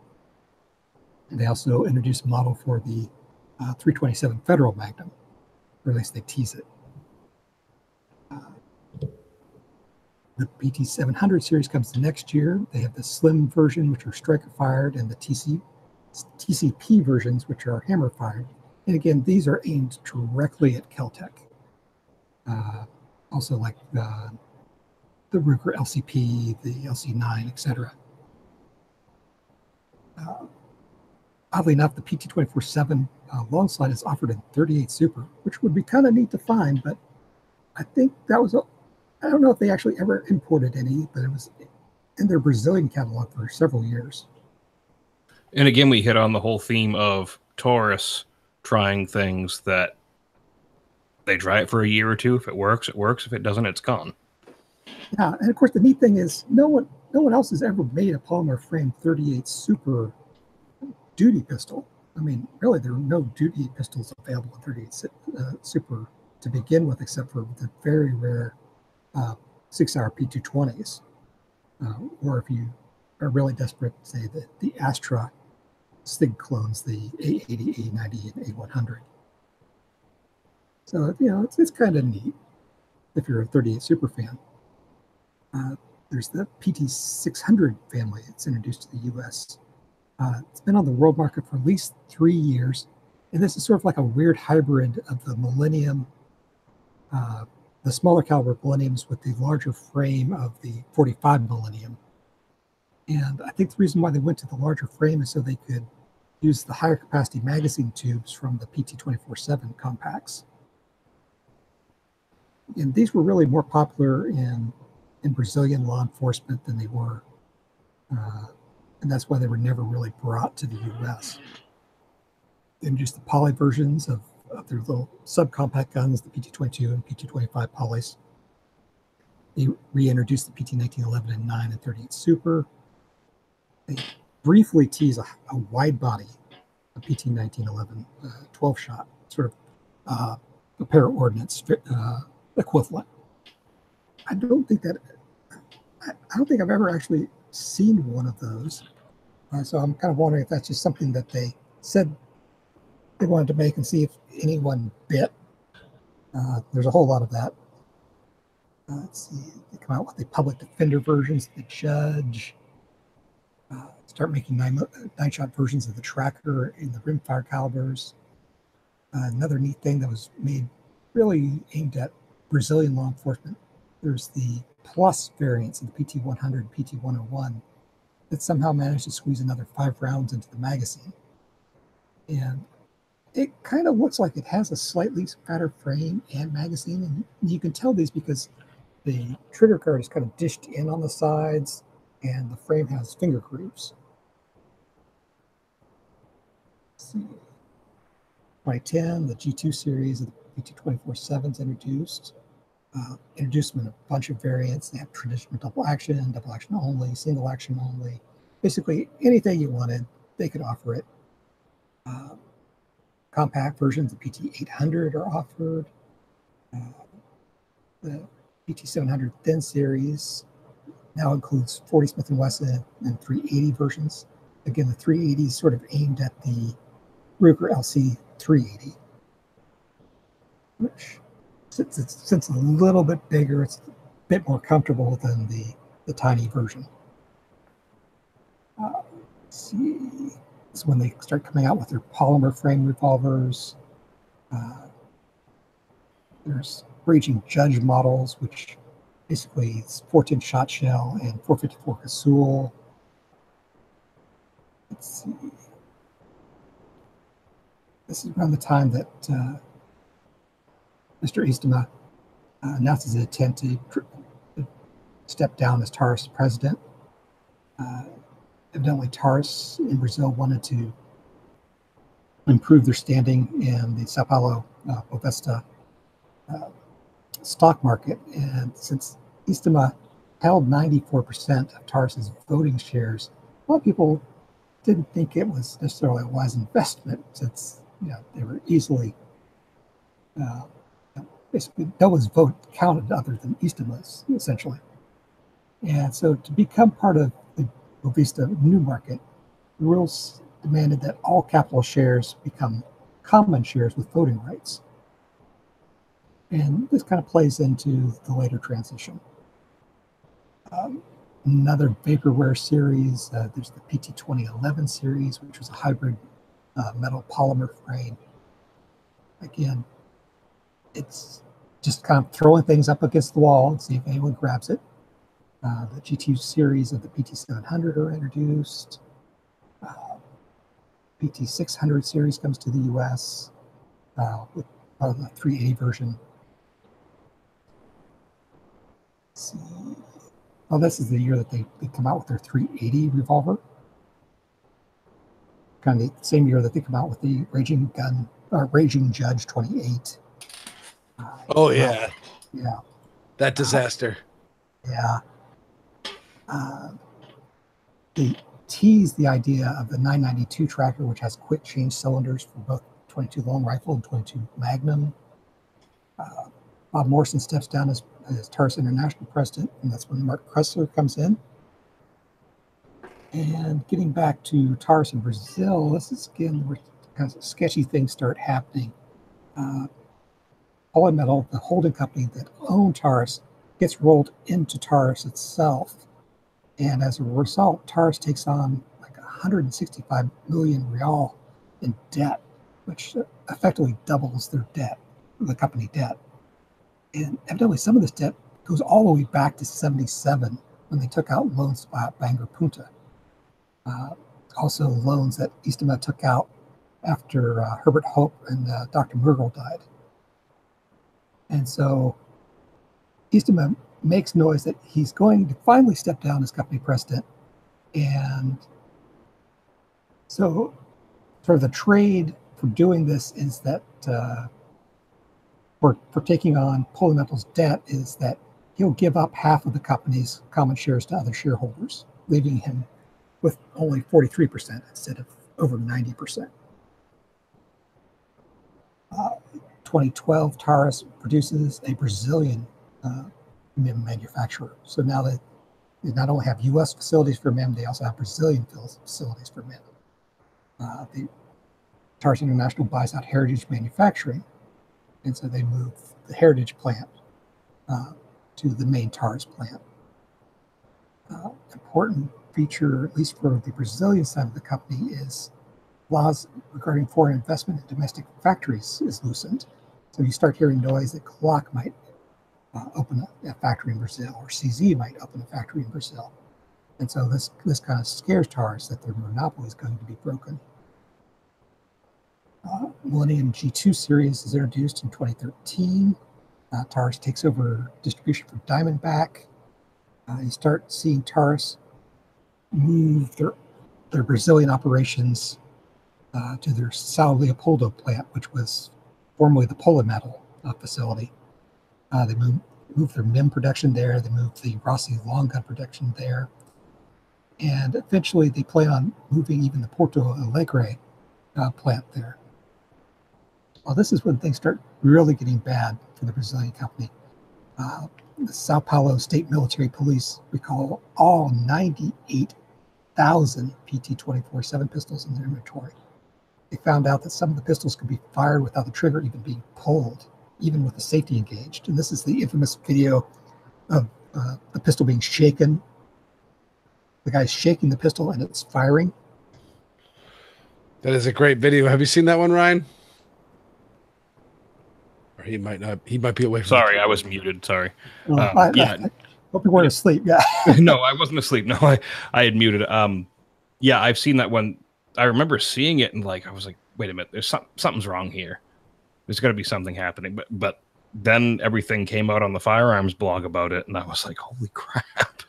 Speaker 3: And they also introduced a model for the 327 Federal Magnum, or at least they tease it. The PT-700 series comes the next year. They have the slim version, which are striker-fired, and the TCP versions, which are hammer-fired. And again, these are aimed directly at Keltec. Also like the Ruger LCP, the LC9, etc. Oddly enough, the PT-24-7 long slide is offered in 38 Super, which would be kind of neat to find, but I think that was I don't know if they actually ever imported any, but it was in their Brazilian catalog for several years.
Speaker 1: And again, we hit on the whole theme of Taurus trying things that they try it for a year or two. If it works, it works. If it doesn't, it's gone.
Speaker 3: Yeah, and of course the neat thing is no one else has ever made a polymer frame 38 Super duty pistol. I mean, really, there are no duty pistols available in 38 Super to begin with, except for the very rare 6-hour P220s, or if you are really desperate, say the Astra STIG clones, the A80, A90, and A100. So it's kind of neat if you're a 38 Super fan. There's the PT-600 family. It's introduced to the U.S. It's been on the world market for at least 3 years, and this is sort of like a weird hybrid of the Millennium. The smaller caliber Millenniums with the larger frame of the 45 Millennium. And I think the reason why they went to the larger frame is so they could use the higher capacity magazine tubes from the PT-24-7 compacts. And these were really more popular in Brazilian law enforcement than they were. And that's why they were never really brought to the US. They introduced the poly versions of their little subcompact guns, the PT-22 and PT-25 polys. They reintroduced the PT-1911 and 9 and 38 Super. They briefly tease a wide body, a PT-1911 12-shot, sort of a para-ordnance equivalent. I don't think I've ever actually seen one of those. So I'm kind of wondering if that's just something that they said they wanted to make and see if anyone bit. There's a whole lot of that. Let's see. They come out with the public defender versions, the judge. Start making nine-shot versions of the tracker in the rimfire calibers. Another neat thing that was made really aimed at Brazilian law enforcement. There's the plus variants of the PT-100, PT-101 that somehow managed to squeeze another 5 rounds into the magazine. And it kind of looks like it has a slightly fatter frame and magazine. And you can tell these because the trigger guard is kind of dished in on the sides and the frame has finger grooves. Let's see. 2010, the G2 series of the PT-24/7s introduced. Introduced them in a bunch of variants. They have traditional double action only, single action only. Basically, anything you wanted, they could offer it. Compact versions of PT-800 are offered. The PT-700 Thin series now includes 40 Smith & Wesson and 380 versions. Again, the 380 is sort of aimed at the Ruger LC 380, which, since it's a little bit bigger, it's a bit more comfortable than the tiny version. Let's see. This is when they start coming out with their polymer frame revolvers. There's Raging Judge models, which basically is 410 shot shell and 454 Casull. Let's see. This is around the time that Mr. Istema announced his intent to step down as Taurus president. Evidently, Taurus in Brazil wanted to improve their standing in the Sao Paulo Bovespa stock market. And since Istema held 94% of Taurus's voting shares, a lot of people didn't think it was necessarily a wise investment, since they were easily basically no one's vote counted other than Istema's, essentially. And so to become part of the Bovespa new market, the rules demanded that all capital shares become common shares with voting rights. And this kind of plays into the later transition. Another vaporware series, there's the PT-2011 series, which was a hybrid metal polymer frame. Again, it's just kind of throwing things up against the wall and see if anyone grabs it. The G2 series of the PT-700 are introduced. PT-600 series comes to the US with the 380 version. Let's see. Oh, this is the year that they come out with their 380 revolver. Kind of the same year that they come out with the Raging Judge 28.
Speaker 2: Oh yeah,
Speaker 3: yeah,
Speaker 2: that disaster.
Speaker 3: Yeah. They tease the idea of the 992 tracker, which has quick change cylinders for both 22 long rifle and 22 Magnum. Bob Morrison steps down as Taurus International president, and that's when Mark Kressler comes in. And getting back to Taurus in Brazil, this is again where kind of sketchy things start happening. Polymetal, the holding company that owned Taurus, gets rolled into Taurus itself. And as a result, Taurus takes on like 165 million real in debt, which effectively doubles their debt, the company debt. And evidently some of this debt goes all the way back to 77 when they took out loans to buy out Bangor Punta. Also loans that Istema took out after Herbert Hope and Dr. Murgel died. And so Istema makes noise that he's going to finally step down as company president. And so sort of the trade for doing this is that for taking on Polymetal's debt is that he'll give up half of the company's common shares to other shareholders, leaving him with only 43% instead of over 90%. 2012, Taurus produces a Brazilian MIM manufacturer. So now they not only have U.S. facilities for MIM, they also have Brazilian facilities for MIM. The Taurus International buys out Heritage Manufacturing, and so they move the Heritage plant to the main Taurus plant. Important feature, at least for the Brazilian side of the company, is laws regarding foreign investment in domestic factories is loosened. So you start hearing noise that Glock might open a factory in Brazil, or CZ might open a factory in Brazil. And so this kind of scares Taurus that their monopoly is going to be broken. Millennium G2 series is introduced in 2013. Taurus takes over distribution from Diamondback. You start seeing Taurus move their Brazilian operations to their Sao Leopoldo plant, which was formerly the Polymetal facility. They moved their MIM production there. They moved the Rossi long gun production there. And eventually they plan on moving even the Porto Alegre plant there. Well, this is when things start really getting bad for the Brazilian company. The Sao Paulo State Military Police recall all 98,000 PT-24/7 pistols in their inventory. They found out that some of the pistols could be fired without the trigger even being pulled, even with the safety engaged. And this is the infamous video of the pistol being shaken. The guy's shaking the pistol and it's firing.
Speaker 2: That is a great video. Have you seen that one, Ryan? Or he might not. He might be away from.
Speaker 1: Sorry, I was muted. Sorry.
Speaker 3: I hope you weren't asleep. Yeah.
Speaker 1: No, I wasn't asleep. No, I had muted. Yeah, I've seen that one. I remember seeing it and I was like, wait a minute, there's something's wrong here. There's got to be something happening. But then everything came out on the firearms blog about it, and I was like, holy crap.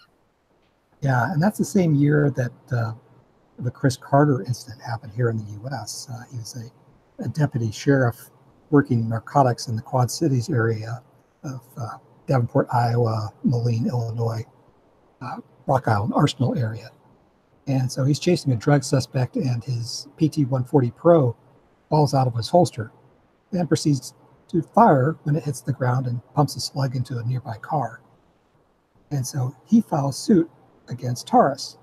Speaker 3: Yeah, and that's the same year that the Chris Carter incident happened here in the U.S. He was a deputy sheriff working narcotics in the Quad Cities area of Davenport, Iowa, Moline, Illinois, Rock Island, Arsenal area. And so he's chasing a drug suspect, and his PT-140 Pro falls out of his holster and proceeds to fire when it hits the ground and pumps a slug into a nearby car. And so he files suit against Taurus.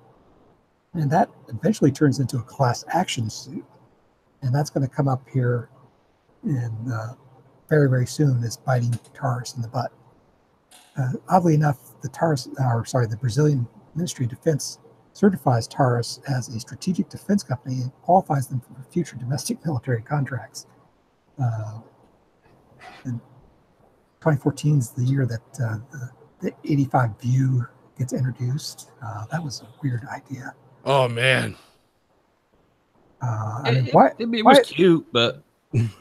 Speaker 3: And that eventually turns into a class action suit. And that's going to come up here in very, very soon, is biting Taurus in the butt. Oddly enough, the Brazilian Ministry of Defense certifies Taurus as a strategic defense company and qualifies them for future domestic military contracts. And 2014 is the year that the 85 View gets introduced. That was a weird idea.
Speaker 2: Oh man!
Speaker 1: It was cute, but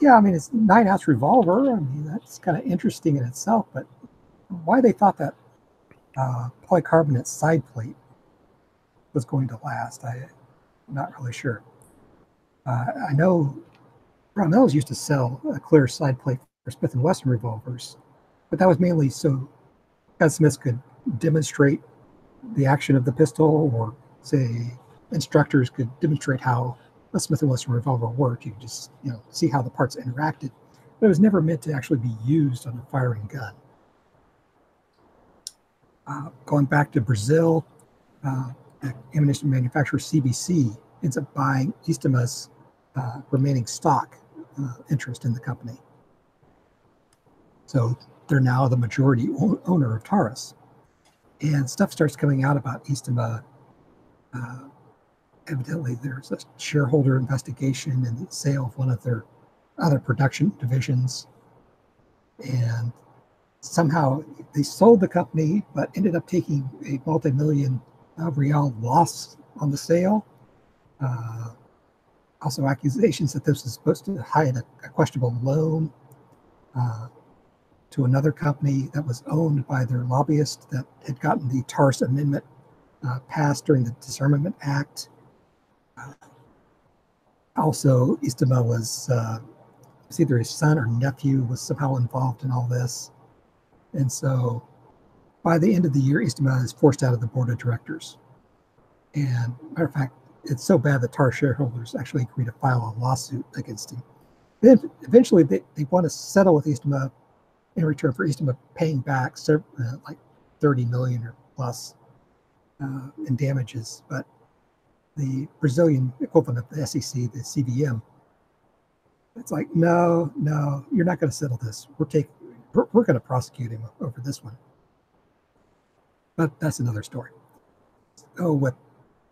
Speaker 3: yeah, I mean, it's 9-ounce revolver. I mean, that's kind of interesting in itself. But why they thought that polycarbonate side plate was going to last, I'm not really sure. I know Brownells used to sell a clear side plate for Smith & Wesson revolvers, but that was mainly so gunsmiths could demonstrate the action of the pistol, or say instructors could demonstrate how a Smith & Wesson revolver worked. You could just see how the parts interacted, but it was never meant to actually be used on a firing gun. Going back to Brazil, the ammunition manufacturer CBC ends up buying Istima's remaining stock interest in the company. So they're now the majority owner of Taurus. And stuff starts coming out about Istima. Evidently, there's a shareholder investigation in the sale of one of their other production divisions. And somehow they sold the company, but ended up taking a multi-million real loss on the sale. Also accusations that this was supposed to hide a questionable loan to another company that was owned by their lobbyist that had gotten the Taurus Amendment passed during the Disarmament Act. Also, Istima was either his son or nephew was somehow involved in all this. And so by the end of the year, Istima is forced out of the board of directors. And matter of fact, it's so bad that Taurus shareholders actually agreed to file a lawsuit against him. then eventually they want to settle with East Timor in return for East Timor paying back like 30 million or plus in damages. But the Brazilian equivalent of the SEC, the CVM, it's like, no, you're not going to settle this. We're going to prosecute him over this one. But that's another story. So with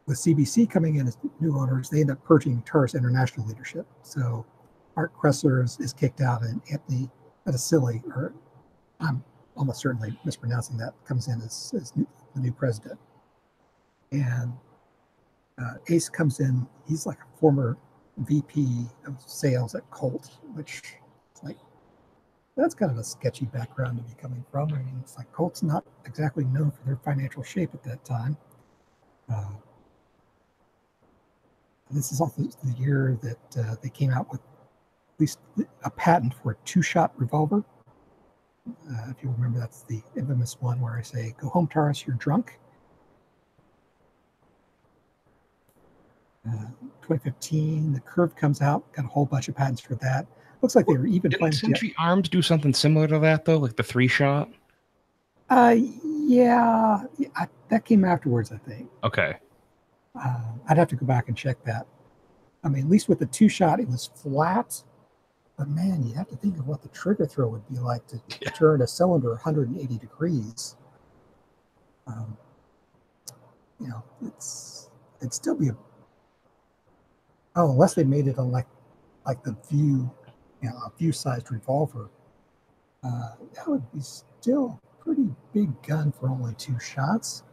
Speaker 3: CBC coming in as new owners, they end up purging Taurus International leadership. So Art Kressler is kicked out, and Anthony Peticilli, or I'm almost certainly mispronouncing that, comes in as the new president. And Ace comes in. He's like a former VP of sales at Colt, which is like, that's kind of a sketchy background to be coming from. I mean, it's like Colt's not exactly known for their financial shape at that time. This is also the year that they came out with at least a patent for a two-shot revolver. If you remember, that's the infamous one where I say, "Go home, Taurus, you're drunk." 2015, the Curve comes out, got a whole bunch of patents for that. Looks like they were even
Speaker 1: Didn't Century Arms do something similar to that, though, like the 3-shot?
Speaker 3: Yeah, that came afterwards, I think.
Speaker 1: Okay.
Speaker 3: I'd have to go back and check that. I mean, at least with the 2-shot, it was flat. But man, you have to think of what the trigger throw would be like to turn a cylinder 180 degrees. It'd still be unless they made it on like the a view-sized revolver. That would be still a pretty big gun for only 2 shots.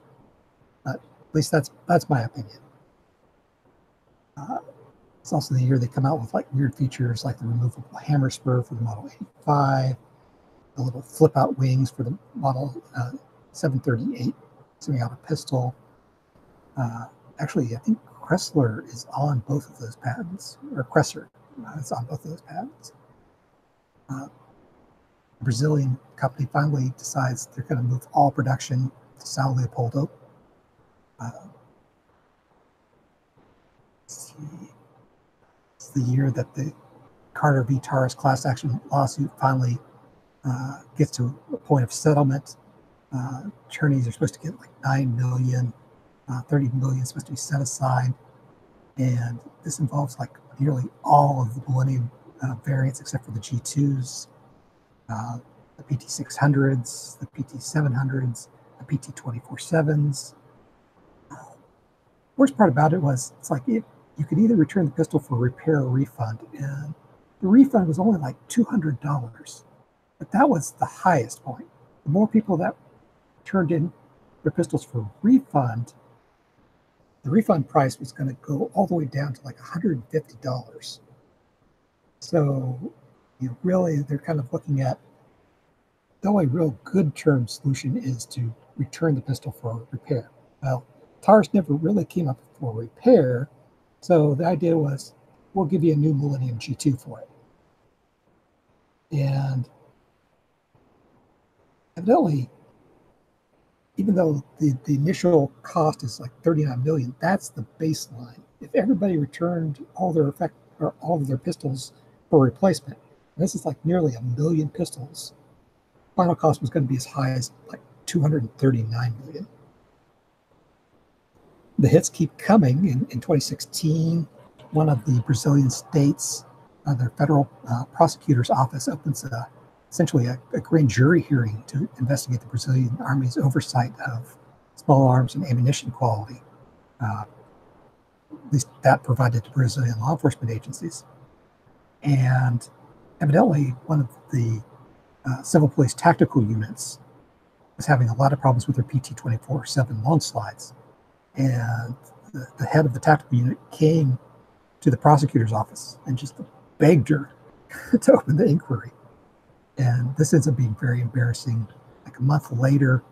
Speaker 3: But at least that's my opinion. It's also the year they come out with like weird features like the removable hammer spur for the Model 85, the little flip-out wings for the Model 738 semi-auto pistol. Actually, I think Kressler is on both of those patents, or Kressler is on both of those patents. A Brazilian company finally decides they're going to move all production to Sao Leopoldo. It's the year that the Carter v. Taurus class action lawsuit finally gets to a point of settlement. Attorneys are supposed to get like $9 million, 30 million is supposed to be set aside. And this involves like nearly all of the Millennium variants except for the G2s, the PT600s, the PT700s, the PT247s. Worst part about it was it's like you could either return the pistol for repair or refund, and the refund was only like $200. But that was the highest point. The more people that turned in their pistols for refund, the refund price was going to go all the way down to like $150. So, really, they're kind of looking at the only real good term solution is to return the pistol for repair. Well, Taurus never really came up for repair, so the idea was, we'll give you a new Millennium G2 for it. And evidently, even though the initial cost is like $39 million, that's the baseline. If everybody returned all of their pistols for replacement, and this is like nearly 1 million pistols, final cost was going to be as high as like $239 million. The hits keep coming. In 2016, one of the Brazilian states, their federal prosecutor's office opens essentially a grand jury hearing to investigate the Brazilian Army's oversight of small arms and ammunition quality. At least that provided to Brazilian law enforcement agencies. And evidently, one of the civil police tactical units was having a lot of problems with their PT-24-7 long slides. And the head of the tactical unit came to the prosecutor's office and just begged her to open the inquiry. And this ends up being very embarrassing. Like a month later,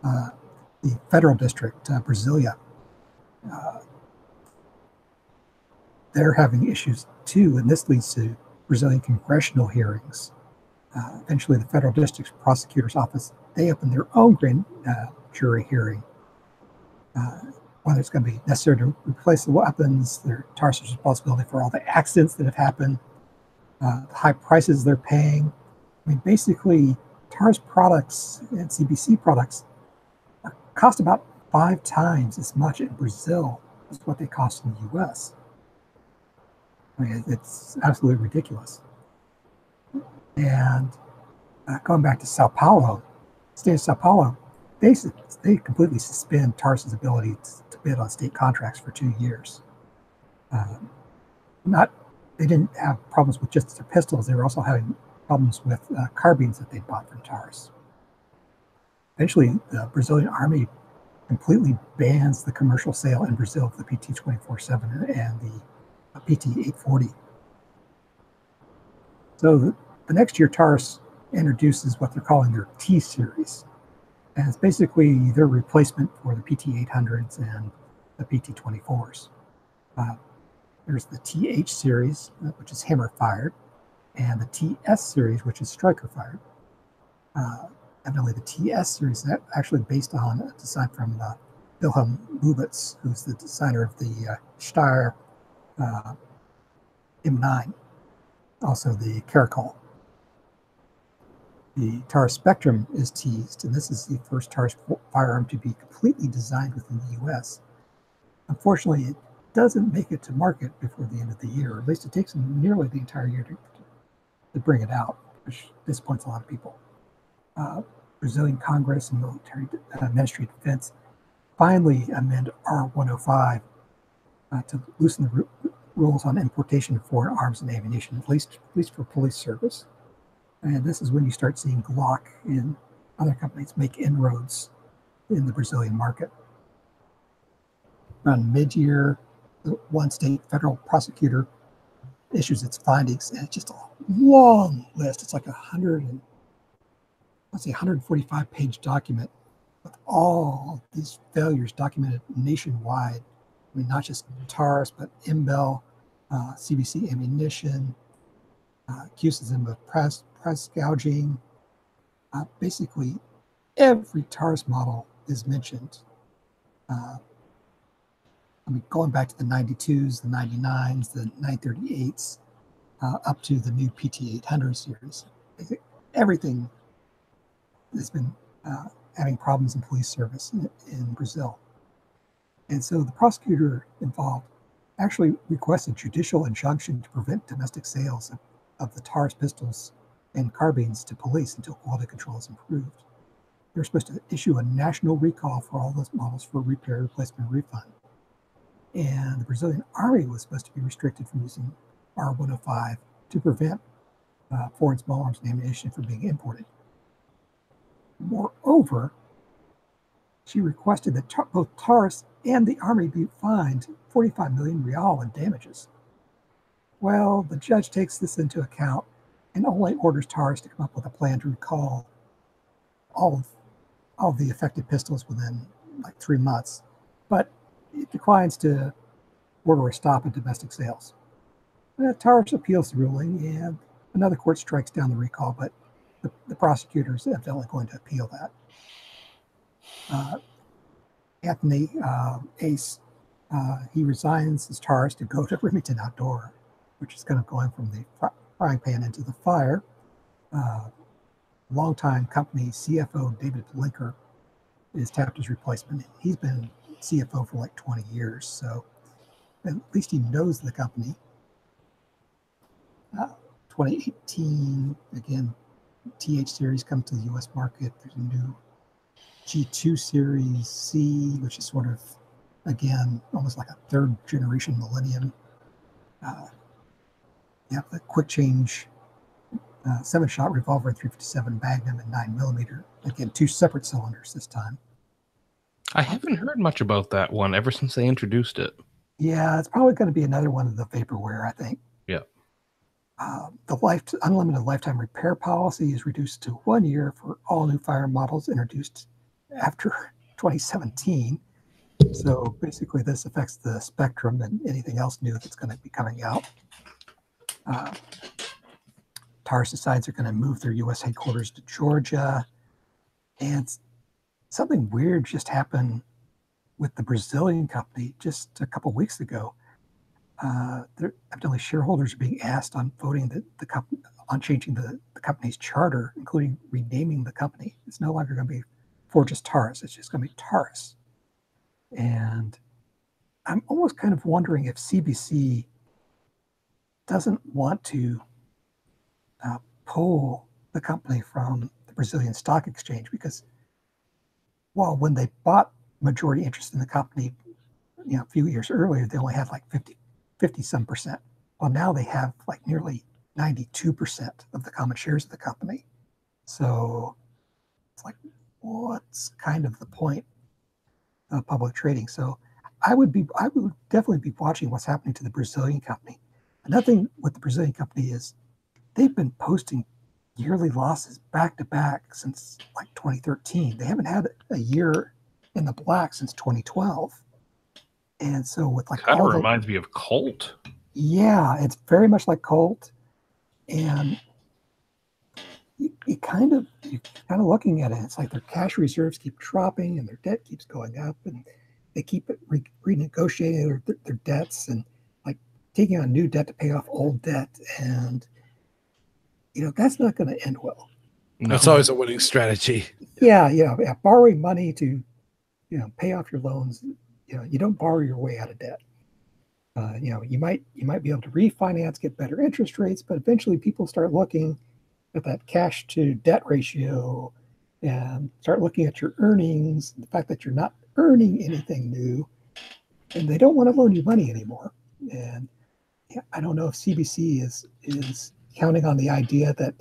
Speaker 3: the federal district, Brasilia, they're having issues too, and this leads to Brazilian congressional hearings. Eventually, the federal district's prosecutor's office, they open their own grand jury hearing. Whether it's going to be necessary to replace the weapons, their Taurus responsibility for all the accidents that have happened. the high prices they're paying. I mean, basically, TARS products and CBC products cost about 5 times as much in Brazil as what they cost in the US. I mean, it's absolutely ridiculous. And going back to Sao Paulo, state of Sao Paulo, they completely suspend TARS's ability to bid on state contracts for 2 years. They didn't have problems with just their pistols. They were also having problems with carbines that they bought from TARS. Eventually, the Brazilian army completely bans the commercial sale in Brazil of the PT-24/7 and the PT-840. So the next year, TARS introduces what they're calling their T series. And it's basically their replacement for the PT-800s and the PT-24s. There's the TH series, which is hammer fired, and the TS series, which is striker fired. Evidently, the TS series is actually based on a design from Wilhelm Lubitz, who's the designer of the Steyr M9, also the Caracol. The TARS Spectrum is teased, and this is the first TARS firearm to be completely designed within the U.S. Unfortunately, it doesn't make it to market before the end of the year, or at least it takes them nearly the entire year to bring it out, which disappoints a lot of people. Brazilian Congress and Military Ministry of Defense finally amend R105 to loosen the rules on importation of foreign arms and ammunition, at least for police service. And this is when you start seeing Glock and other companies make inroads in the Brazilian market. Around mid-year, the one state federal prosecutor issues its findings, and it's just a long list. It's like 145-page document with all these failures documented nationwide. I mean, not just TARS, but MBEL, CBC ammunition, accuses them of press gouging. Basically, every TARS model is mentioned. I mean, going back to the 92s, the 99s, the 938s, up to the new PT-800 series. Everything has been having problems in police service in Brazil. And so the prosecutor involved actually requested judicial injunction to prevent domestic sales of the TARS pistols and carbines to police until quality control is improved. They're supposed to issue a national recall for all those models for repair, replacement, refund. And the Brazilian army was supposed to be restricted from using R105 to prevent foreign small arms and ammunition from being imported. Moreover, she requested that both TARS and the army be fined 45 million real in damages. Well, the judge takes this into account and only orders TARS to come up with a plan to recall all of the affected pistols within like 3 months, but it declines to order a stop in domestic sales. TARS appeals the ruling, and another court strikes down the recall, but the prosecutor is evidently going to appeal that. Anthony Ace, he resigns his TARS to go to Remington Outdoor, which is kind of going from the frying pan into the fire. Longtime company CFO David Blinker is tapped as replacement. He's been CFO for like 20 years, so at least he knows the company. 2018, again, TH series come to the U.S. market. There's a new G2 series C, which is sort of, again, almost like a third generation Millennium. The quick change 7-shot revolver, 357 Magnum, and 9mm. Again, 2 separate cylinders this time.
Speaker 1: I haven't heard much about that one ever since they introduced it.
Speaker 3: Yeah, it's probably going to be another one of the vaporware, I think.
Speaker 1: Yeah.
Speaker 3: The unlimited lifetime repair policy is reduced to 1 year for all new firearm models introduced after 2017. So basically, this affects the Spectrum and anything else new that's going to be coming out. TARS decides they're going to move their U.S. headquarters to Georgia. And something weird just happened with the Brazilian company just a couple weeks ago. evidently shareholders are being asked on voting on changing the company's charter, including renaming the company. It's no longer going to be Forge's Taurus. It's just going to be Taurus. And I'm almost kind of wondering if CBC doesn't want to pull the company from the Brazilian Stock Exchange, because, well, when they bought majority interest in the company, a few years earlier, they only had like 50 some percent. Well, now they have like nearly 92% of the common shares of the company. So it's like, what's kind of the point of public trading? So I would definitely be watching what's happening to the Brazilian company. Another thing with the Brazilian company is they've been posting yearly losses back to back since like 2013. They haven't had a year in the black since 2012. And so with like
Speaker 1: kind of reminds me of Colt.
Speaker 3: Yeah, it's very much like Colt. And you're kind of looking at it. It's like their cash reserves keep dropping and their debt keeps going up, and they keep renegotiating their debts and like taking on new debt to pay off old debt. And, that's not going to end well.
Speaker 2: No. That's always a winning strategy.
Speaker 3: Yeah. Borrowing money to, pay off your loans. You don't borrow your way out of debt. You might be able to refinance, get better interest rates, but eventually people start looking at that cash to debt ratio and start looking at your earnings, the fact that you're not earning anything new, and they don't want to loan you money anymore. And I don't know if CBC is counting on the idea that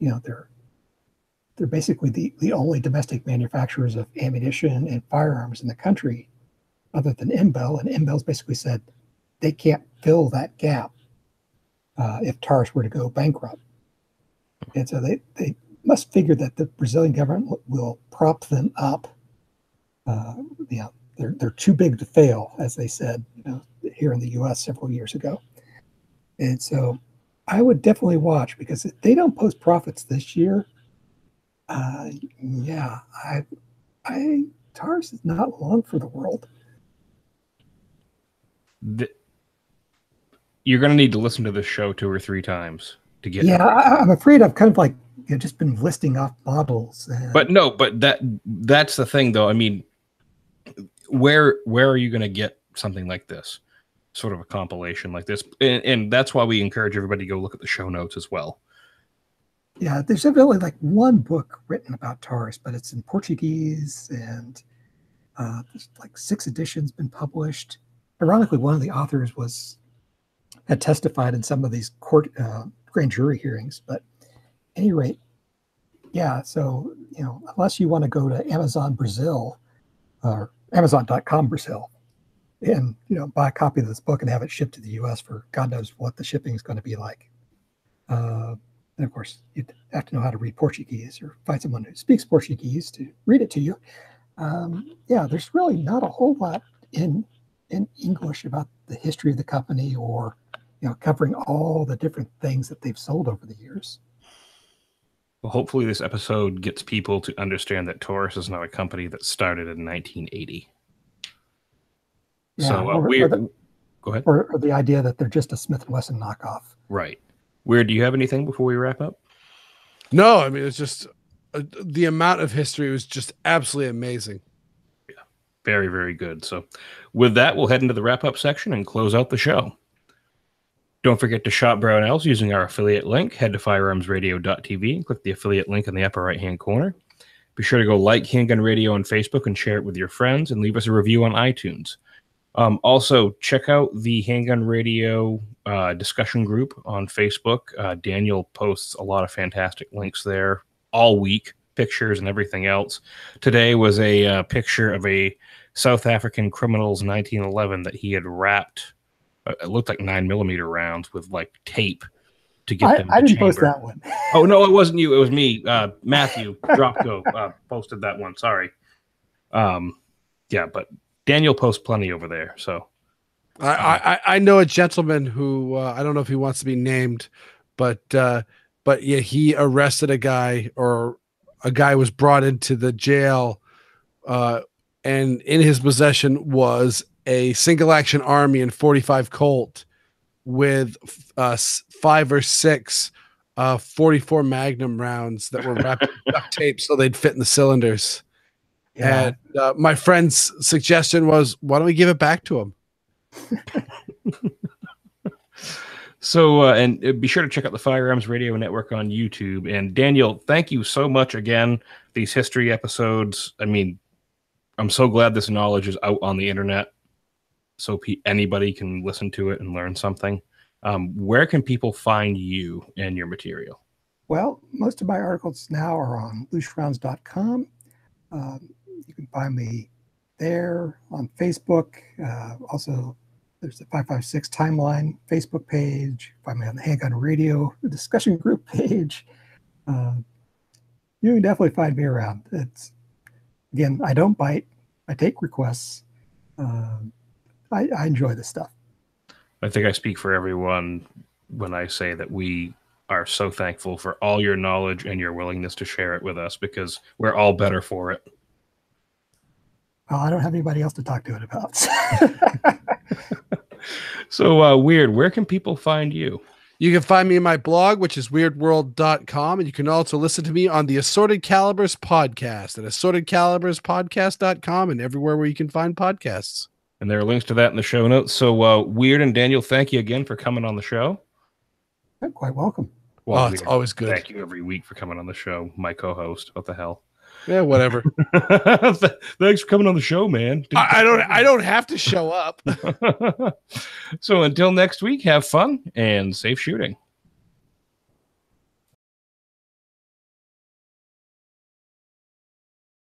Speaker 3: they're basically the only domestic manufacturers of ammunition and firearms in the country, other than Imbel, and Imbel's basically said they can't fill that gap if Taurus were to go bankrupt. And so they must figure that the Brazilian government will prop them up. They're too big to fail, as they said, here in the U.S. several years ago. And so I would definitely watch, because if they don't post profits this year, Taurus is not long for the world.
Speaker 1: You're going to need to listen to this show 2 or 3 times to get.
Speaker 3: Yeah, I'm afraid I've kind of like just been listing off models.
Speaker 1: But that's the thing, though. I mean, where are you going to get something like this, sort of a compilation like this? And that's why we encourage everybody to go look at the show notes as well.
Speaker 3: Yeah, there's evidently like one book written about Taurus, but it's in Portuguese, and there's like 6 editions been published. Ironically, one of the authors had testified in some of these court grand jury hearings. But at any rate, yeah. So unless you want to go to Amazon Brazil or Amazon.com Brazil and buy a copy of this book and have it shipped to the U.S. for God knows what the shipping is going to be like. And of course, you'd have to know how to read Portuguese or find someone who speaks Portuguese to read it to you. There's really not a whole lot in English about the history of the company, or covering all the different things that they've sold over the years.
Speaker 1: Well, hopefully this episode gets people to understand that Taurus is not a company that started in 1980.
Speaker 3: Yeah,
Speaker 1: so go ahead.
Speaker 3: Or the idea that they're just a Smith & Wesson knockoff.
Speaker 1: Right. Weird, do you have anything before we wrap up?
Speaker 2: No, I mean, it's just the amount of history was just absolutely amazing.
Speaker 1: Yeah, very, very good. So with that, we'll head into the wrap-up section and close out the show. Don't forget to shop Brownells using our affiliate link. Head to firearmsradio.tv and click the affiliate link in the upper right-hand corner. Be sure to go like Handgun Radio on Facebook and share it with your friends, and leave us a review on iTunes. Also, check out the Handgun Radio discussion group on Facebook. Daniel posts a lot of fantastic links there all week, pictures and everything else. Today was a picture of a South African criminal's 1911 that he had wrapped. It looked like 9mm rounds with like tape to get them.
Speaker 3: I didn't post that one.
Speaker 1: Oh no, it wasn't you. It was me. Matthew Dropko posted that one. Sorry. But Daniel posts plenty over there. So
Speaker 2: I know a gentleman who I don't know if he wants to be named, but yeah, he arrested a guy, or a guy was brought into the jail, and in his possession was a single action army and 45 Colt with 5 or 6 44 Magnum rounds that were wrapped in duct tape so they'd fit in the cylinders.
Speaker 3: Yeah.
Speaker 2: And my friend's suggestion was, why don't we give it back to him?
Speaker 1: So, and be sure to check out the Firearms Radio Network on YouTube. And Daniel, thank you so much again. These history episodes, I mean, I'm so glad this knowledge is out on the internet so anybody can listen to it and learn something. Where can people find you and your material?
Speaker 3: Well, most of my articles now are on looserounds.com. You can find me there on Facebook. Also, there's the 556 Timeline Facebook page. Find me on the Handgun Radio discussion group page. You can definitely find me around. Again, I don't bite. I take requests. I enjoy this stuff.
Speaker 1: I think I speak for everyone when I say that we are so thankful for all your knowledge and your willingness to share it with us, because we're all better for it.
Speaker 3: Well, I don't have anybody else to talk to it about.
Speaker 1: So, Weird, where can people find you?
Speaker 2: You can find me in my blog, which is weirdworld.com. And you can also listen to me on the Assorted Calibers podcast at assortedcaliberspodcast.com and everywhere where you can find podcasts.
Speaker 1: And there are links to that in the show notes. So, Weird and Daniel, thank you again for coming on the show.
Speaker 3: You're quite welcome.
Speaker 1: Well,
Speaker 2: it's always good.
Speaker 1: Thank you every week for coming on the show, my co-host. What the hell?
Speaker 2: Yeah, whatever.
Speaker 1: Thanks for coming on the show, man.
Speaker 2: I don't have to show up.
Speaker 1: So until next week, have fun and safe shooting.